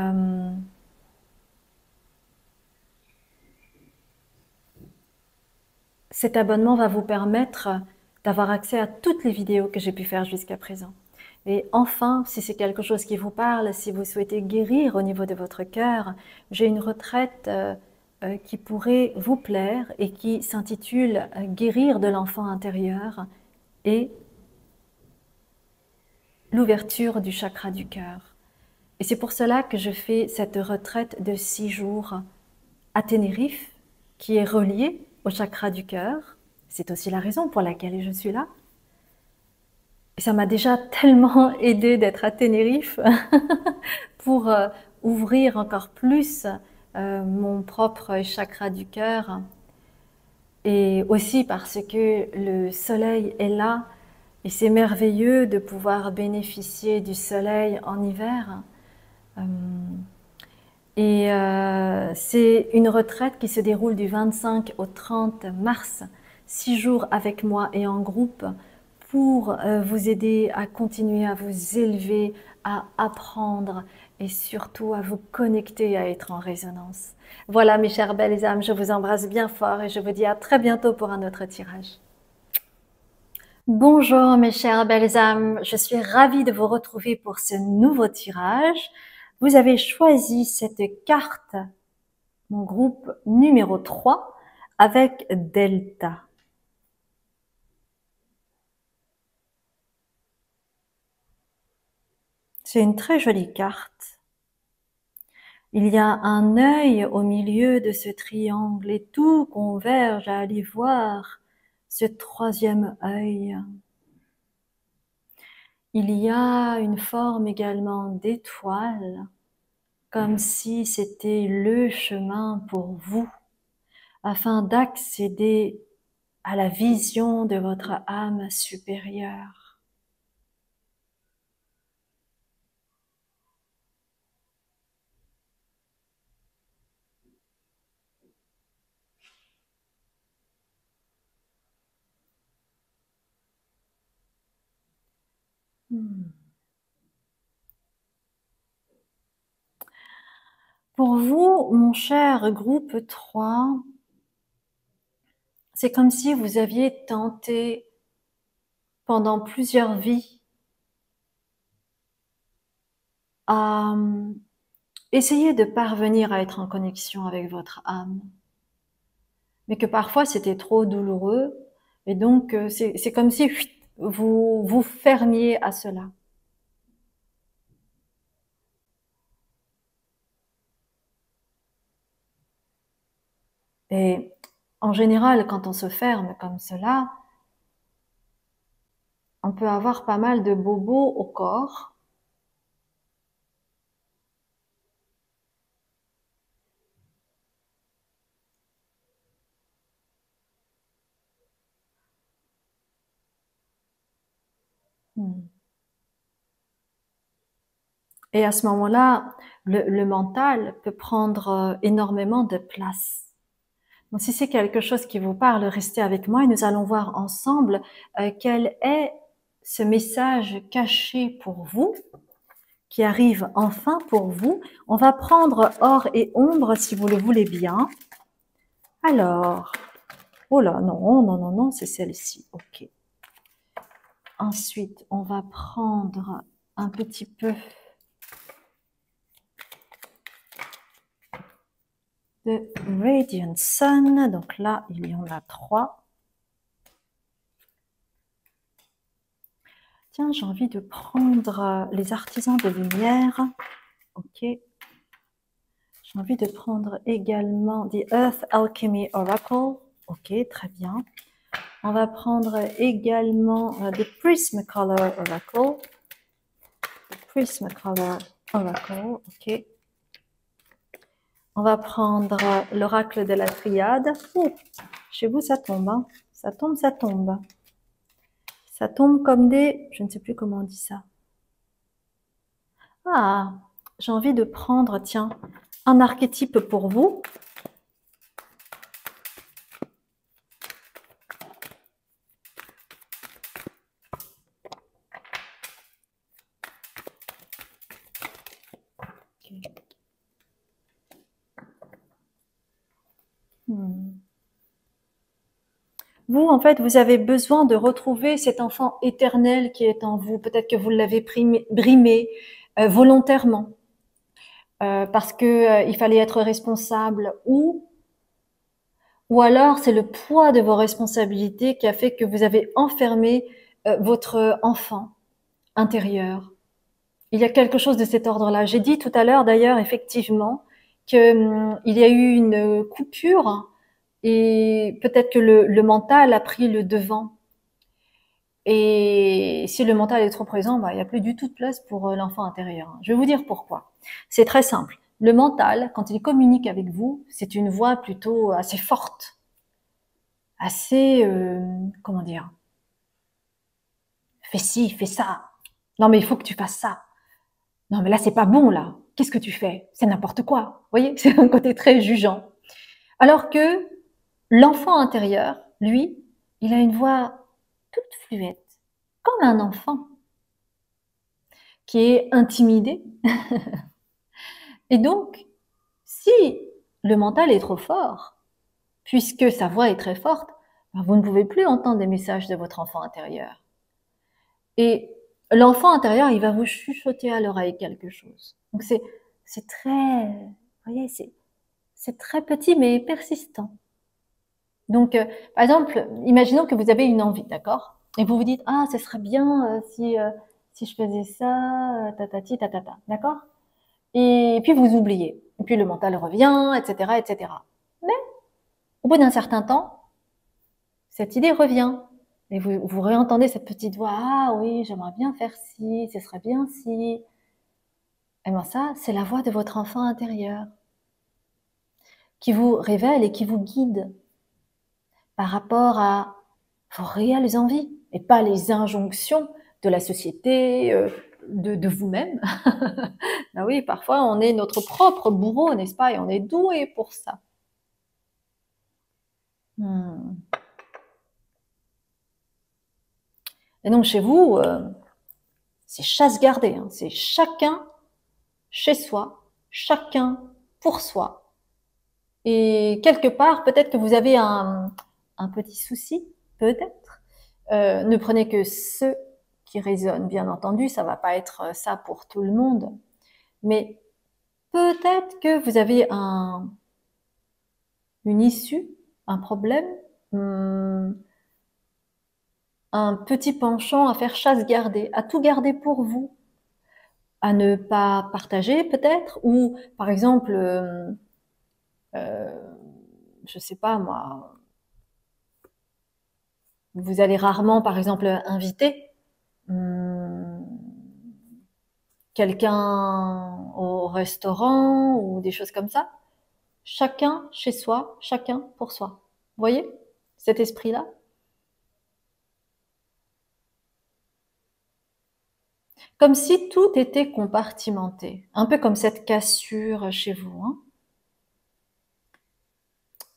cet abonnement va vous permettre d'avoir accès à toutes les vidéos que j'ai pu faire jusqu'à présent. Et enfin, si c'est quelque chose qui vous parle, si vous souhaitez guérir au niveau de votre cœur, j'ai une retraite qui pourrait vous plaire et qui s'intitule « Guérir de l'enfant intérieur » et l'ouverture du chakra du cœur. Et c'est pour cela que je fais cette retraite de 6 jours à Tenerife, qui est reliée au chakra du cœur. C'est aussi la raison pour laquelle je suis là. Et ça m'a déjà tellement aidé d'être à Tenerife pour ouvrir encore plus mon propre chakra du cœur. Et aussi parce que le soleil est là et c'est merveilleux de pouvoir bénéficier du soleil en hiver. Et c'est une retraite qui se déroule du 25 au 30 mars, 6 jours avec moi et en groupe pour vous aider à continuer à vous élever, à apprendre et surtout à vous connecter, à être en résonance. Voilà mes chères belles âmes, je vous embrasse bien fort et je vous dis à très bientôt pour un autre tirage. Bonjour mes chères belles âmes, je suis ravie de vous retrouver pour ce nouveau tirage. Vous avez choisi cette carte, mon groupe numéro 3, avec Delta. C'est une très jolie carte. Il y a un œil au milieu de ce triangle et tout converge à aller voir ce troisième œil. Il y a une forme également d'étoile, comme si c'était le chemin pour vous, afin d'accéder à la vision de votre âme supérieure. Pour vous, mon cher groupe 3, c'est comme si vous aviez tenté pendant plusieurs vies à essayer de parvenir à être en connexion avec votre âme, mais que parfois c'était trop douloureux et donc c'est comme si vous vous fermiez à cela. Et en général, quand on se ferme comme cela, on peut avoir pas mal de bobos au corps. Et à ce moment-là, le mental peut prendre énormément de place. Donc si c'est quelque chose qui vous parle, restez avec moi et nous allons voir ensemble quel est ce message caché pour vous qui arrive enfin pour vous. On va prendre or et ombre si vous le voulez bien. Alors, oh là, non, non, non, non, c'est celle-ci, ok. Ensuite, on va prendre un petit peu de Radiant Sun. Donc là, il y en a 3. Tiens, j'ai envie de prendre les artisans de lumière. Ok. J'ai envie de prendre également The Earth Alchemy Oracle. Ok, très bien. On va prendre également The Prismacolor Oracle. Prismacolor Oracle, ok. On va prendre l'oracle de la triade. Oh, chez vous, ça tombe, hein. Ça tombe, ça tombe. Ça tombe comme des... Je ne sais plus comment on dit ça. Ah, j'ai envie de prendre, tiens, un archétype pour vous. Okay. Vous, en fait, vous avez besoin de retrouver cet enfant éternel qui est en vous. Peut-être que vous l'avez brimé volontairement parce que il fallait être responsable ou alors c'est le poids de vos responsabilités qui a fait que vous avez enfermé votre enfant intérieur. Il y a quelque chose de cet ordre-là. J'ai dit tout à l'heure d'ailleurs effectivement que il y a eu une coupure et peut-être que le mental a pris le devant. Et si le mental est trop présent, bah, il n'y a plus du tout de place pour l'enfant intérieur. Je vais vous dire pourquoi. C'est très simple. Le mental, quand il communique avec vous, c'est une voix plutôt assez forte, assez, comment dire, fais ci, fais ça. Non mais il faut que tu fasses ça. Non mais là c'est pas bon là. Qu'est-ce que tu fais? C'est n'importe quoi. Vous voyez, c'est un côté très jugeant. Alors que l'enfant intérieur, lui, il a une voix toute fluette, comme un enfant qui est intimidé. Et donc, si le mental est trop fort, puisque sa voix est très forte, ben vous ne pouvez plus entendre des messages de votre enfant intérieur. Et l'enfant intérieur, il va vous chuchoter à l'oreille quelque chose. Donc c'est très, vous voyez, c'est très petit mais persistant. Donc, par exemple, imaginons que vous avez une envie, d'accord? Et vous vous dites, ah, ce serait bien si je faisais ça, tatati, tatata, d'accord? Et puis vous oubliez. Et puis le mental revient, etc., etc. Mais au bout d'un certain temps, cette idée revient. Et vous réentendez cette petite voix, ah oui, j'aimerais bien faire ci, ce serait bien si. Et bien ça, c'est la voix de votre enfant intérieur qui vous révèle et qui vous guide par rapport à vos réelles envies et pas les injonctions de la société, de vous-même. Ben oui, parfois on est notre propre bourreau, n'est-ce pas? Et on est doué pour ça. Et donc chez vous, c'est chasse gardée, hein. C'est chacun chez soi, chacun pour soi. Et quelque part, peut-être que vous avez un petit souci, peut-être. Ne prenez que ce qui résonne, bien entendu, ça va pas être ça pour tout le monde. Mais peut-être que vous avez une issue, un problème, un petit penchant à faire chasse gardée, à tout garder pour vous, à ne pas partager peut-être, ou par exemple, je sais pas moi, vous allez rarement par exemple inviter quelqu'un au restaurant ou des choses comme ça. Chacun chez soi, chacun pour soi. Vous voyez cet esprit-là? Comme si tout était compartimenté, un peu comme cette cassure chez vous, hein.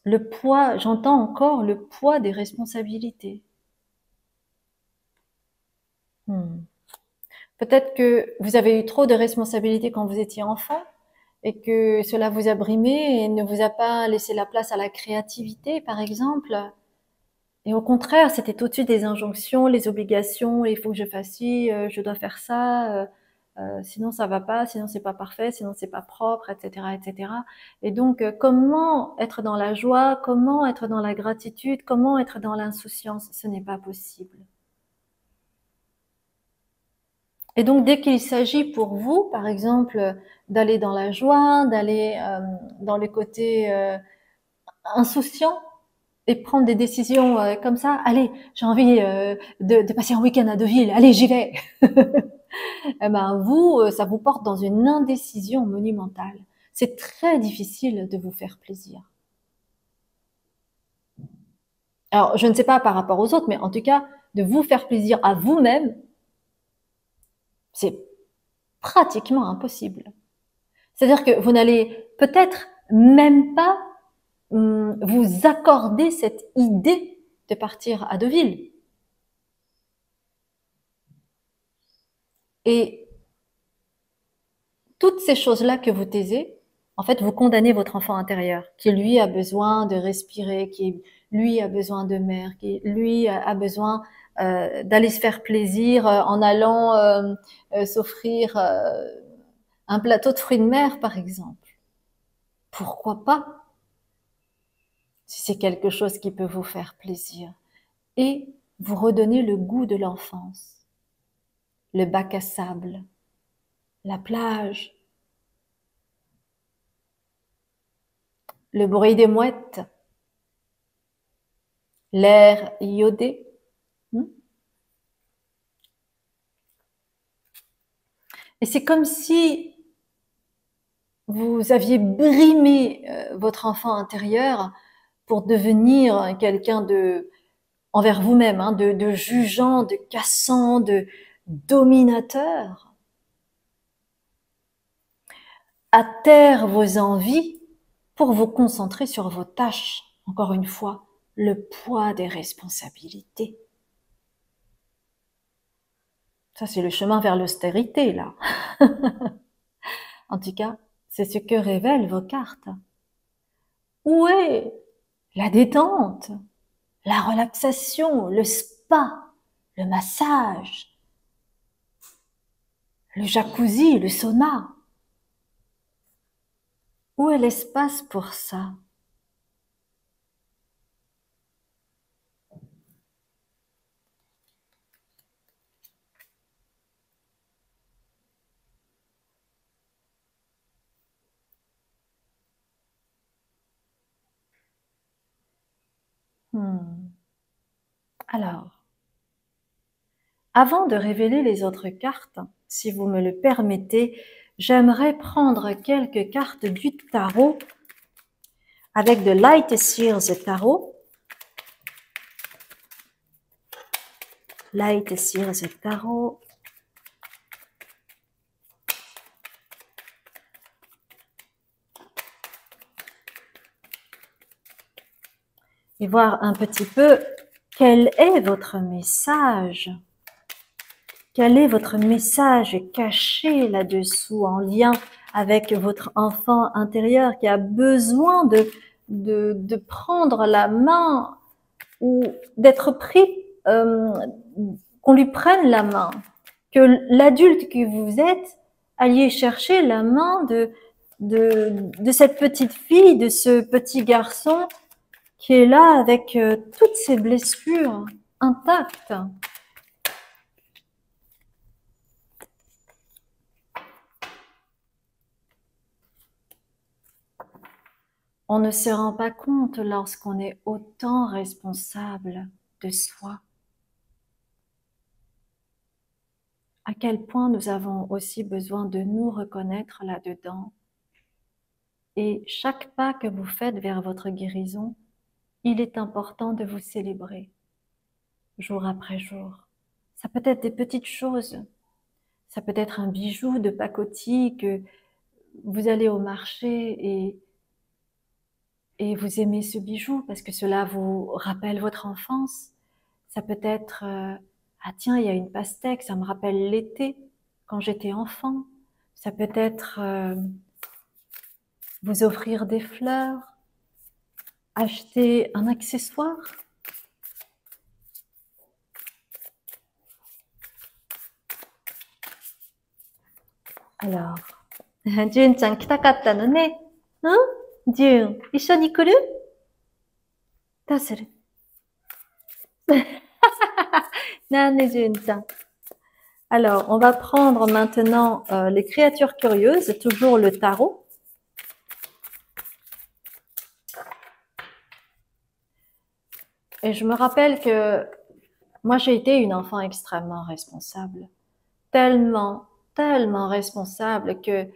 Le poids, j'entends encore le poids des responsabilités. Peut-être que vous avez eu trop de responsabilités quand vous étiez enfant et que cela vous a brimé et ne vous a pas laissé la place à la créativité, par exemple. Et au contraire, c'était tout de suite des injonctions, les obligations, il faut que je fasse ci, je dois faire ça, sinon ça va pas, sinon c'est pas parfait, sinon c'est pas propre, etc., etc. Et donc, comment être dans la joie, comment être dans la gratitude, comment être dans l'insouciance, ce n'est pas possible. Et donc, dès qu'il s'agit pour vous, par exemple, d'aller dans la joie, d'aller dans le côté insouciant et prendre des décisions comme ça, allez, j'ai envie de passer un week-end à Deauville, allez, j'y vais. Eh ben, vous, ça vous porte dans une indécision monumentale. C'est très difficile de vous faire plaisir. Alors, je ne sais pas par rapport aux autres, mais en tout cas, de vous faire plaisir à vous-même, c'est pratiquement impossible. C'est-à-dire que vous n'allez peut-être même pas vous accorder cette idée de partir à Deauville. Et toutes ces choses-là que vous taisez, en fait, vous condamnez votre enfant intérieur, qui lui a besoin de respirer, qui lui a besoin de mer, qui lui a besoin d'aller se faire plaisir en allant s'offrir un plateau de fruits de mer, par exemple. Pourquoi pas, si c'est quelque chose qui peut vous faire plaisir. Et vous redonnez le goût de l'enfance, le bac à sable, la plage, le bruit des mouettes, l'air iodé. Et c'est comme si vous aviez brimé votre enfant intérieur pour devenir quelqu'un de envers vous-même, hein, de jugeant, de cassant, de dominateur. À terre vos envies pour vous concentrer sur vos tâches. Encore une fois, le poids des responsabilités. Ça, c'est le chemin vers l'austérité, là. En tout cas, c'est ce que révèlent vos cartes. Où est la détente, la relaxation, le spa, le massage, le jacuzzi, le sauna? Où est l'espace pour ça? Alors, avant de révéler les autres cartes, si vous me le permettez, j'aimerais prendre quelques cartes du tarot avec de Light Seers Tarot. Light Seers Tarot. Et voir un petit peu quel est votre message. Quel est votre message caché là-dessous en lien avec votre enfant intérieur qui a besoin de prendre la main ou d'être pris, qu'on lui prenne la main, que l'adulte que vous êtes alliez chercher la main de cette petite fille, de ce petit garçon qui est là avec toutes ses blessures intactes. On ne se rend pas compte lorsqu'on est autant responsable de soi. À quel point nous avons aussi besoin de nous reconnaître là-dedans. Et chaque pas que vous faites vers votre guérison, il est important de vous célébrer, jour après jour. Ça peut être des petites choses. Ça peut être un bijou de pacotille que vous allez au marché et vous aimez ce bijou parce que cela vous rappelle votre enfance. Ça peut être ah tiens, il y a une pastèque, ça me rappelle l'été. quand j'étais enfant. Ça peut être vous offrir des fleurs, acheter un accessoire. Alors, じゅんちゃん来たかったのね。んじゅん、一緒に来る？どうする？なんでじゅんちゃん。Alors, on va prendre maintenant les créatures curieuses, toujours le tarot. Et je me rappelle que moi, j'ai été une enfant extrêmement responsable. Tellement responsable que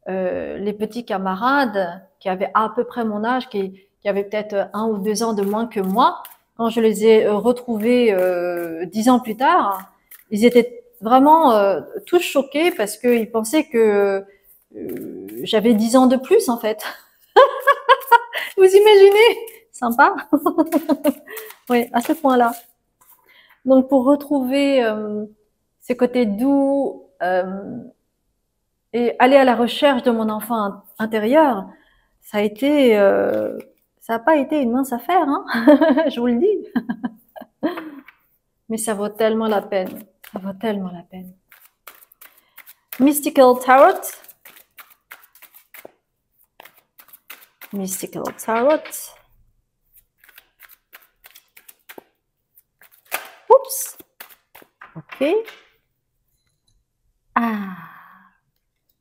les petits camarades qui avaient à peu près mon âge, qui avaient peut-être 1 ou 2 ans de moins que moi, quand je les ai retrouvés 10 ans plus tard, ils étaient vraiment tous choqués parce qu'ils pensaient que j'avais 10 ans de plus en fait. Vous imaginez? Sympa. Oui, à ce point-là. Donc pour retrouver ces côtés doux et aller à la recherche de mon enfant intérieur, ça a été, ça n'a pas été une mince affaire, hein. Je vous le dis. Mais ça vaut tellement la peine. Ça vaut tellement la peine. Mystical Tarot. Mystical Tarot. Oups. Ok. Ah.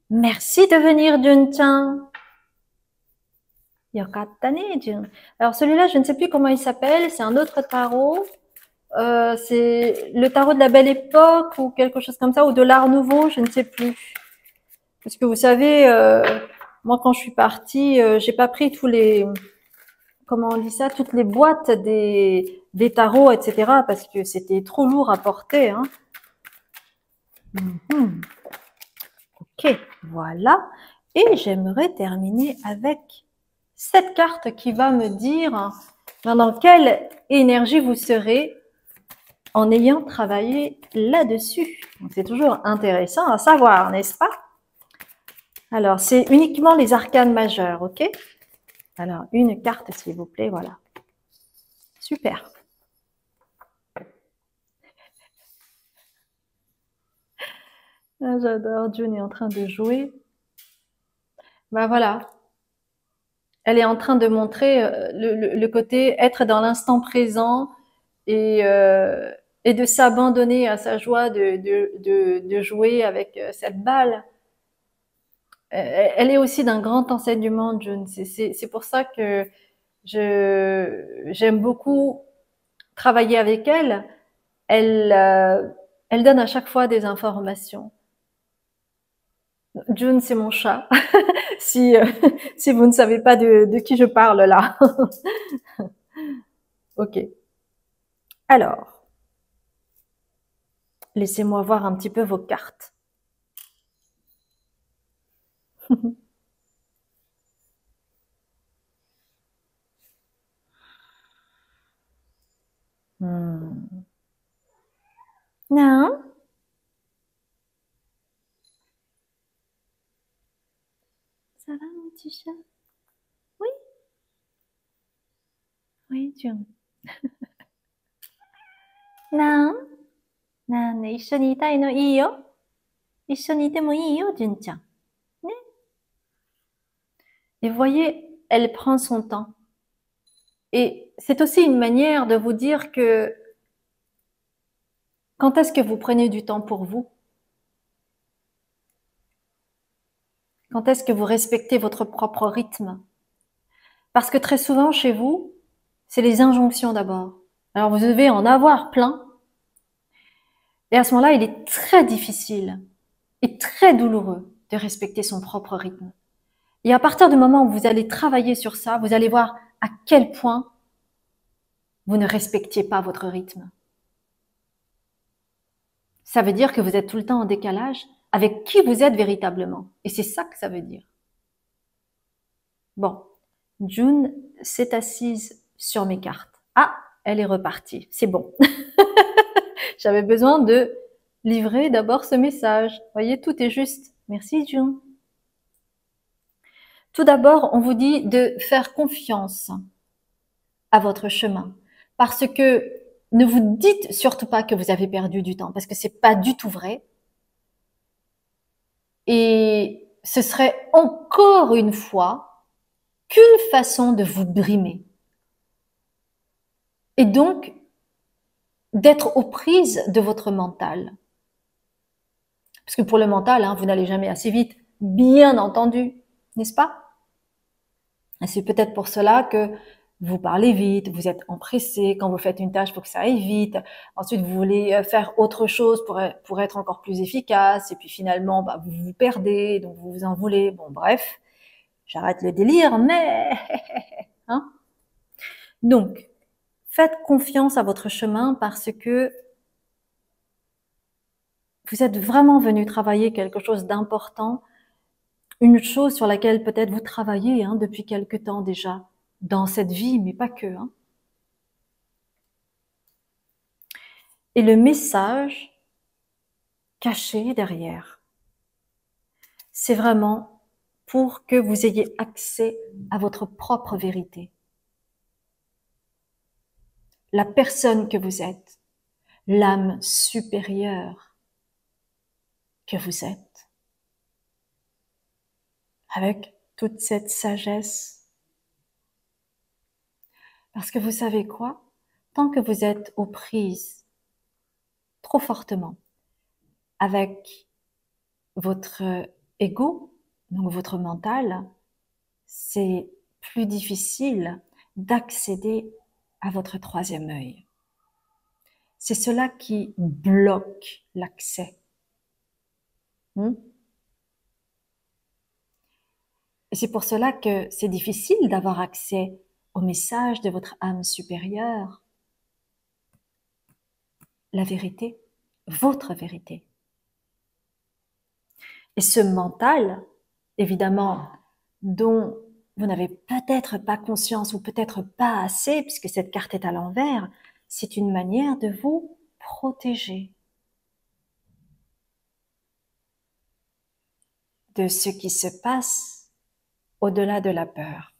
Merci de venir, Jun-chan. Yokattane, Jun. Alors celui-là, je ne sais plus comment il s'appelle. C'est un autre tarot. C'est le tarot de la Belle Époque ou quelque chose comme ça, ou de l'Art Nouveau, je ne sais plus. Parce que vous savez, moi quand je suis partie, j'ai pas pris tous les, comment on dit ça, toutes les boîtes des tarots, etc. parce que c'était trop lourd à porter. Hein. Ok, voilà. Et j'aimerais terminer avec cette carte qui va me dire dans quelle énergie vous serez en ayant travaillé là-dessus. C'est toujours intéressant à savoir, n'est-ce pas? Alors, c'est uniquement les arcanes majeures, ok? Alors, une carte, s'il vous plaît, voilà. Super. Ah, j'adore, June est en train de jouer. Ben voilà. Elle est en train de montrer le côté être dans l'instant présent et de s'abandonner à sa joie de jouer avec cette balle. Elle est aussi d'un grand enseignement, June. C'est pour ça que j'aime beaucoup travailler avec elle. Elle donne à chaque fois des informations. June, c'est mon chat. si si vous ne savez pas de qui je parle là. Ok. Alors, laissez-moi voir un petit peu vos cartes. Non. Ça va, mon petit chat? Oui. Oui, June. Non. なんで一緒にいたいの？いいよ。一緒にいてもいいよ、Juneちゃん。ね。Et vous voyez, elle prend son temps. Et c'est aussi une manière de vous dire que quand est-ce que vous prenez du temps pour vous? Quand est-ce que vous respectez votre propre rythme? Parce que très souvent, chez vous, c'est les injonctions d'abord. Alors, vous devez en avoir plein. Et à ce moment-là, il est très difficile et très douloureux de respecter son propre rythme. Et à partir du moment où vous allez travailler sur ça, vous allez voir à quel point vous ne respectiez pas votre rythme. Ça veut dire que vous êtes tout le temps en décalage avec qui vous êtes véritablement. Et c'est ça que ça veut dire. Bon, June s'est assise sur mes cartes. Ah, elle est repartie. C'est bon. J'avais besoin de livrer d'abord ce message. Voyez, tout est juste. Merci, June. Tout d'abord, on vous dit de faire confiance à votre chemin. Parce que ne vous dites surtout pas que vous avez perdu du temps, parce que c'est pas du tout vrai. Et ce serait encore une fois qu'une façon de vous brimer. Et donc, d'être aux prises de votre mental. Parce que pour le mental, hein, vous n'allez jamais assez vite, bien entendu, n'est-ce pas? Et c'est peut-être pour cela que vous parlez vite, vous êtes empressé quand vous faites une tâche pour que ça aille vite. Ensuite, vous voulez faire autre chose pour être encore plus efficace. Et puis finalement, bah, vous vous perdez, donc vous vous en voulez. Bon, bref, j'arrête le délire, mais... hein. Donc, faites confiance à votre chemin parce que vous êtes vraiment venu travailler quelque chose d'important, une chose sur laquelle peut-être vous travaillez hein, depuis quelque temps déjà, dans cette vie, mais pas que. Hein. Et le message caché derrière, c'est vraiment pour que vous ayez accès à votre propre vérité. La personne que vous êtes, l'âme supérieure que vous êtes, avec toute cette sagesse. Parce que vous savez quoi? Tant que vous êtes aux prises trop fortement avec votre ego, donc votre mental, c'est plus difficile d'accéder à votre troisième œil. C'est cela qui bloque l'accès. Et c'est pour cela que c'est difficile d'avoir accès au message de votre âme supérieure, la vérité, votre vérité. Et ce mental, évidemment, dont vous n'avez peut-être pas conscience ou peut-être pas assez, puisque cette carte est à l'envers, c'est une manière de vous protéger de ce qui se passe au-delà de la peur.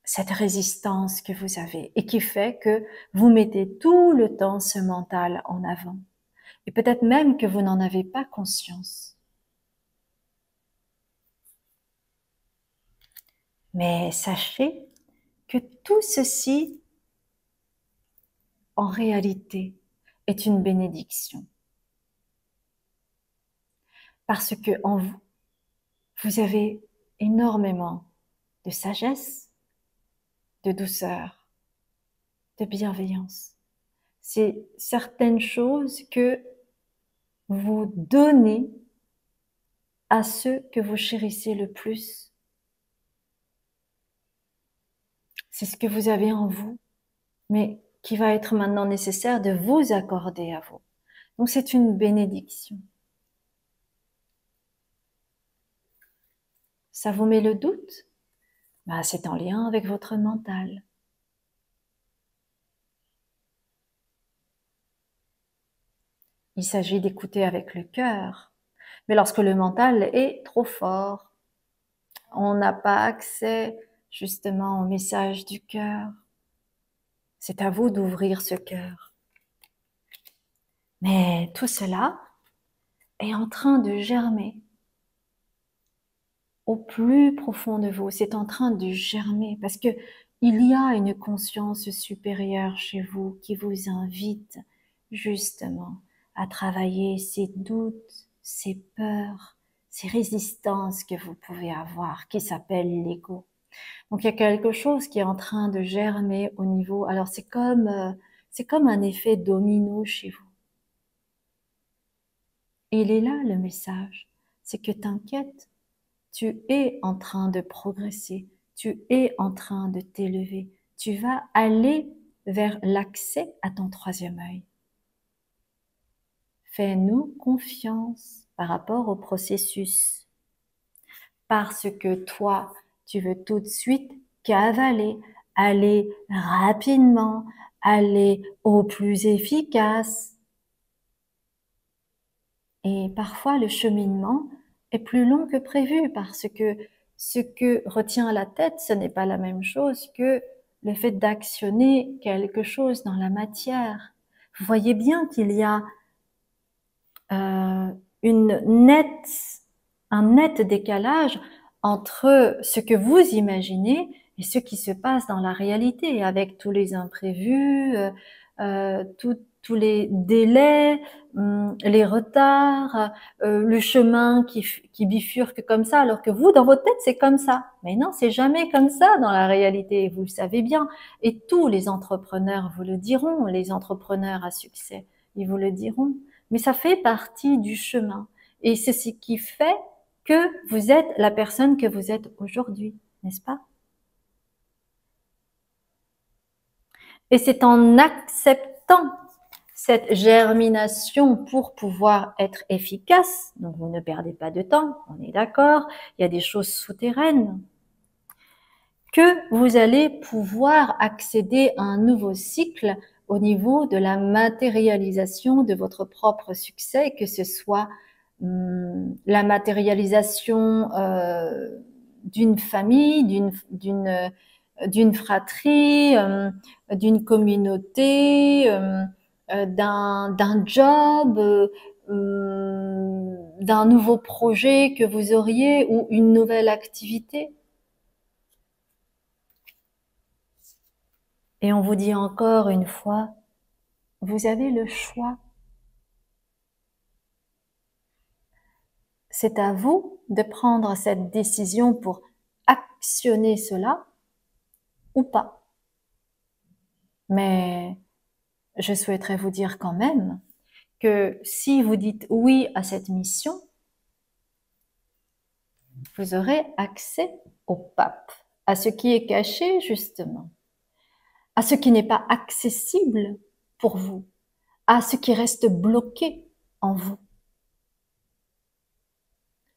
Cette résistance que vous avez et qui fait que vous mettez tout le temps ce mental en avant. Et peut-être même que vous n'en avez pas conscience. Mais sachez que tout ceci, en réalité, est une bénédiction. Parce que en vous, vous avez énormément de sagesse, de douceur, de bienveillance. C'est certaines choses que vous donnez à ceux que vous chérissez le plus. C'est ce que vous avez en vous, mais qui va être maintenant nécessaire de vous accorder à vous. Donc c'est une bénédiction. Ça vous met le doute? Bah, c'est en lien avec votre mental. Il s'agit d'écouter avec le cœur. Mais lorsque le mental est trop fort, on n'a pas accès justement au message du cœur. C'est à vous d'ouvrir ce cœur. Mais tout cela est en train de germer au plus profond de vous. C'est en train de germer parce que il y a une conscience supérieure chez vous qui vous invite justement à travailler ces doutes, ces peurs, ces résistances que vous pouvez avoir, qui s'appellent l'ego. Donc il y a quelque chose qui est en train de germer au niveau. Alors c'est comme un effet domino chez vous. Et il est là le message, c'est que t'inquiète, tu es en train de progresser, tu es en train de t'élever, tu vas aller vers l'accès à ton troisième œil. Fais-nous confiance par rapport au processus. Parce que toi, tu veux tout de suite cavaler, aller rapidement, aller au plus efficace. Et parfois, le cheminement est plus long que prévu parce que ce que retient la tête, ce n'est pas la même chose que le fait d'actionner quelque chose dans la matière. Vous voyez bien qu'il y a un net décalage entre ce que vous imaginez et ce qui se passe dans la réalité, avec tous les imprévus, tous les délais, les retards, le chemin qui bifurque comme ça, alors que vous, dans votre tête, c'est comme ça. Mais non, c'est jamais comme ça dans la réalité, vous le savez bien. Et tous les entrepreneurs vous le diront, les entrepreneurs à succès, ils vous le diront. Mais ça fait partie du chemin. Et c'est ce qui fait que vous êtes la personne que vous êtes aujourd'hui, n'est-ce pas? Et c'est en acceptant cette germination pour pouvoir être efficace, donc vous ne perdez pas de temps, on est d'accord, il y a des choses souterraines, que vous allez pouvoir accéder à un nouveau cycle au niveau de la matérialisation de votre propre succès, que ce soit la matérialisation d'une famille, d'une fratrie, d'une communauté, d'un job, d'un nouveau projet que vous auriez ou une nouvelle activité. Et on vous dit encore une fois, vous avez le choix. C'est à vous de prendre cette décision pour actionner cela ou pas. Mais je souhaiterais vous dire quand même que si vous dites oui à cette mission, vous aurez accès au pape, à ce qui est caché justement, à ce qui n'est pas accessible pour vous, à ce qui reste bloqué en vous.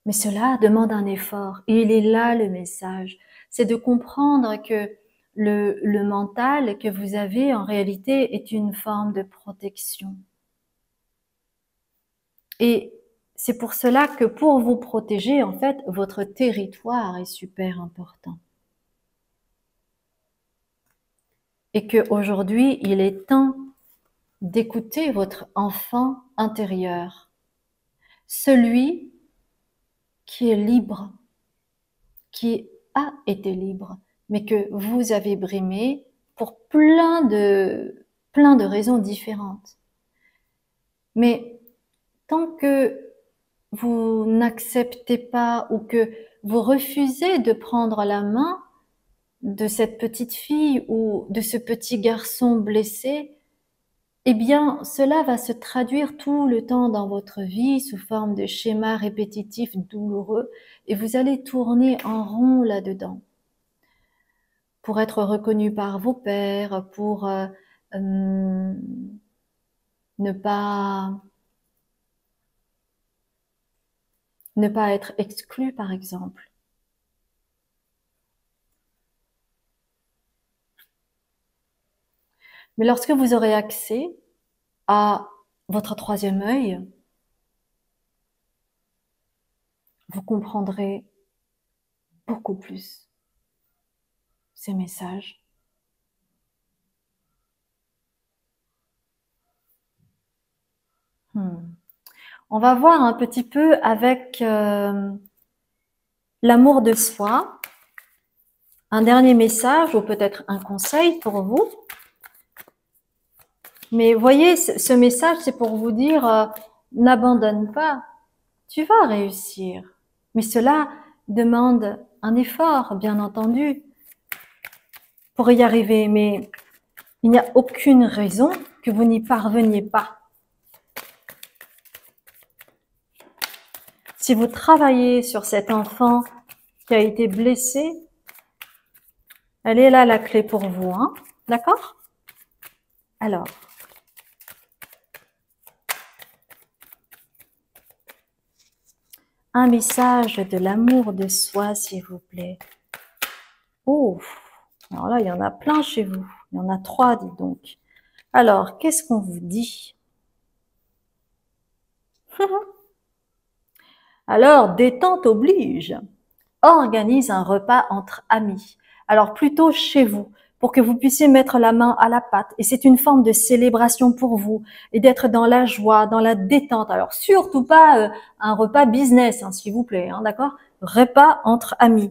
Mais cela demande un effort. Et il est là le message. C'est de comprendre que le mental que vous avez en réalité est une forme de protection. Et c'est pour cela que pour vous protéger, en fait, votre territoire est super important. Et qu'aujourd'hui, il est temps d'écouter votre enfant intérieur. Celui qui est libre, qui a été libre, mais que vous avez brimé pour plein de raisons différentes. Mais tant que vous n'acceptez pas ou que vous refusez de prendre la main de cette petite fille ou de ce petit garçon blessé, eh bien, cela va se traduire tout le temps dans votre vie sous forme de schémas répétitifs douloureux et vous allez tourner en rond là-dedans. Pour être reconnu par vos pairs, pour ne pas être exclu, par exemple. Mais lorsque vous aurez accès à votre troisième œil, vous comprendrez beaucoup plus ces messages. On va voir un petit peu avec l'amour de soi. Un dernier message ou peut-être un conseil pour vous. Mais voyez, ce message, c'est pour vous dire, n'abandonne pas, tu vas réussir. Mais cela demande un effort, bien entendu, pour y arriver. Mais il n'y a aucune raison que vous n'y parveniez pas. Si vous travaillez sur cet enfant qui a été blessé, elle est là la clé pour vous, hein? D'accord? Alors, un message de l'amour de soi, s'il vous plaît. Oh, alors là, il y en a plein chez vous. Il y en a 3, dis donc. Alors, qu'est-ce qu'on vous dit? Alors, détente oblige. Organise un repas entre amis. Alors plutôt chez vous, pour que vous puissiez mettre la main à la pâte. Et c'est une forme de célébration pour vous et d'être dans la joie, dans la détente. Alors surtout pas un repas business, hein, s'il vous plaît, hein, d'accord? Repas entre amis.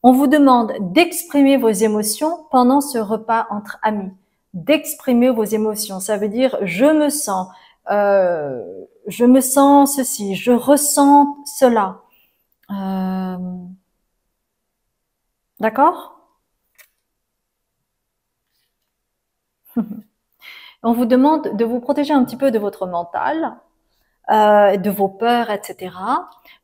On vous demande d'exprimer vos émotions pendant ce repas entre amis. D'exprimer vos émotions, ça veut dire euh, je me sens ceci, je ressens cela. Euh, d'accord? On vous demande de vous protéger un petit peu de votre mental, de vos peurs, etc.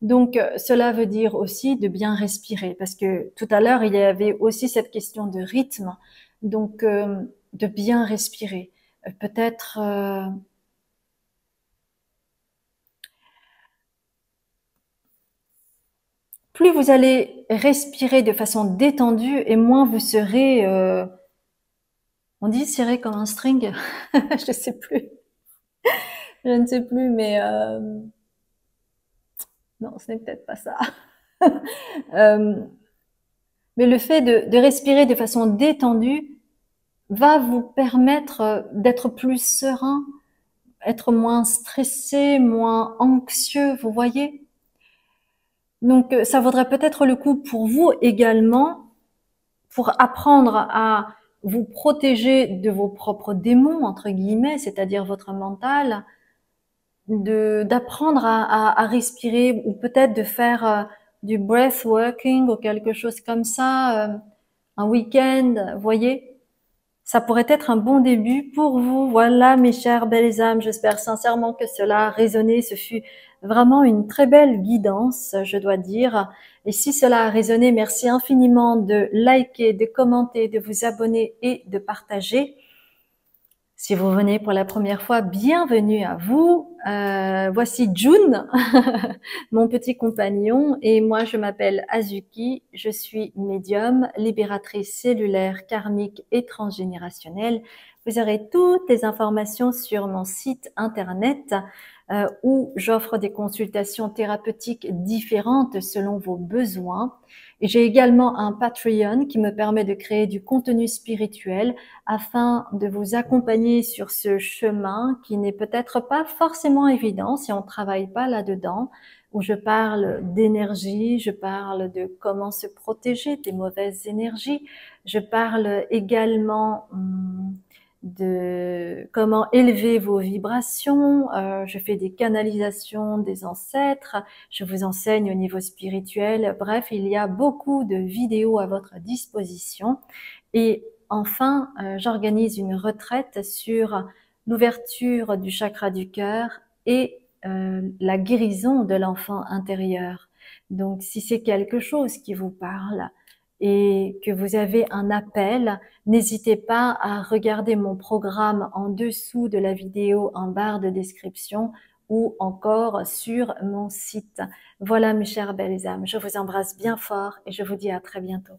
Donc, cela veut dire aussi de bien respirer, parce que tout à l'heure, il y avait aussi cette question de rythme, donc de bien respirer. Peut-être plus vous allez respirer de façon détendue et moins vous serez, on dit serré comme un string, je sais plus, je ne sais plus, mais non, ce n'est peut-être pas ça. Euh, mais le fait de respirer de façon détendue va vous permettre d'être plus serein, être moins stressé, moins anxieux, vous voyez. Donc, ça vaudrait peut-être le coup pour vous également, pour apprendre à vous protéger de vos propres démons, entre guillemets, c'est-à-dire votre mental, d'apprendre à respirer ou peut-être de faire du breathworking ou quelque chose comme ça, un week-end, vous voyez. Ça pourrait être un bon début pour vous. Voilà, mes chères belles âmes, j'espère sincèrement que cela a résonné. Ce fut vraiment une très belle guidance, je dois dire. Et si cela a résonné, merci infiniment de liker, de commenter, de vous abonner et de partager. Si vous venez pour la première fois, bienvenue à vous. Voici June, mon petit compagnon, et moi je m'appelle Azuki. Je suis médium, libératrice cellulaire, karmique et transgénérationnelle. Vous aurez toutes les informations sur mon site internet où j'offre des consultations thérapeutiques différentes selon vos besoins. Et j'ai également un Patreon qui me permet de créer du contenu spirituel afin de vous accompagner sur ce chemin qui n'est peut-être pas forcément évident si on ne travaille pas là-dedans, où je parle d'énergie, je parle de comment se protéger des mauvaises énergies, je parle également de comment élever vos vibrations, je fais des canalisations des ancêtres, je vous enseigne au niveau spirituel, bref, il y a beaucoup de vidéos à votre disposition. Et enfin, j'organise une retraite sur l'ouverture du chakra du cœur et la guérison de l'enfant intérieur. Donc, si c'est quelque chose qui vous parle et que vous avez un appel, n'hésitez pas à regarder mon programme en dessous de la vidéo en barre de description ou encore sur mon site. Voilà mes chères belles âmes, je vous embrasse bien fort et je vous dis à très bientôt.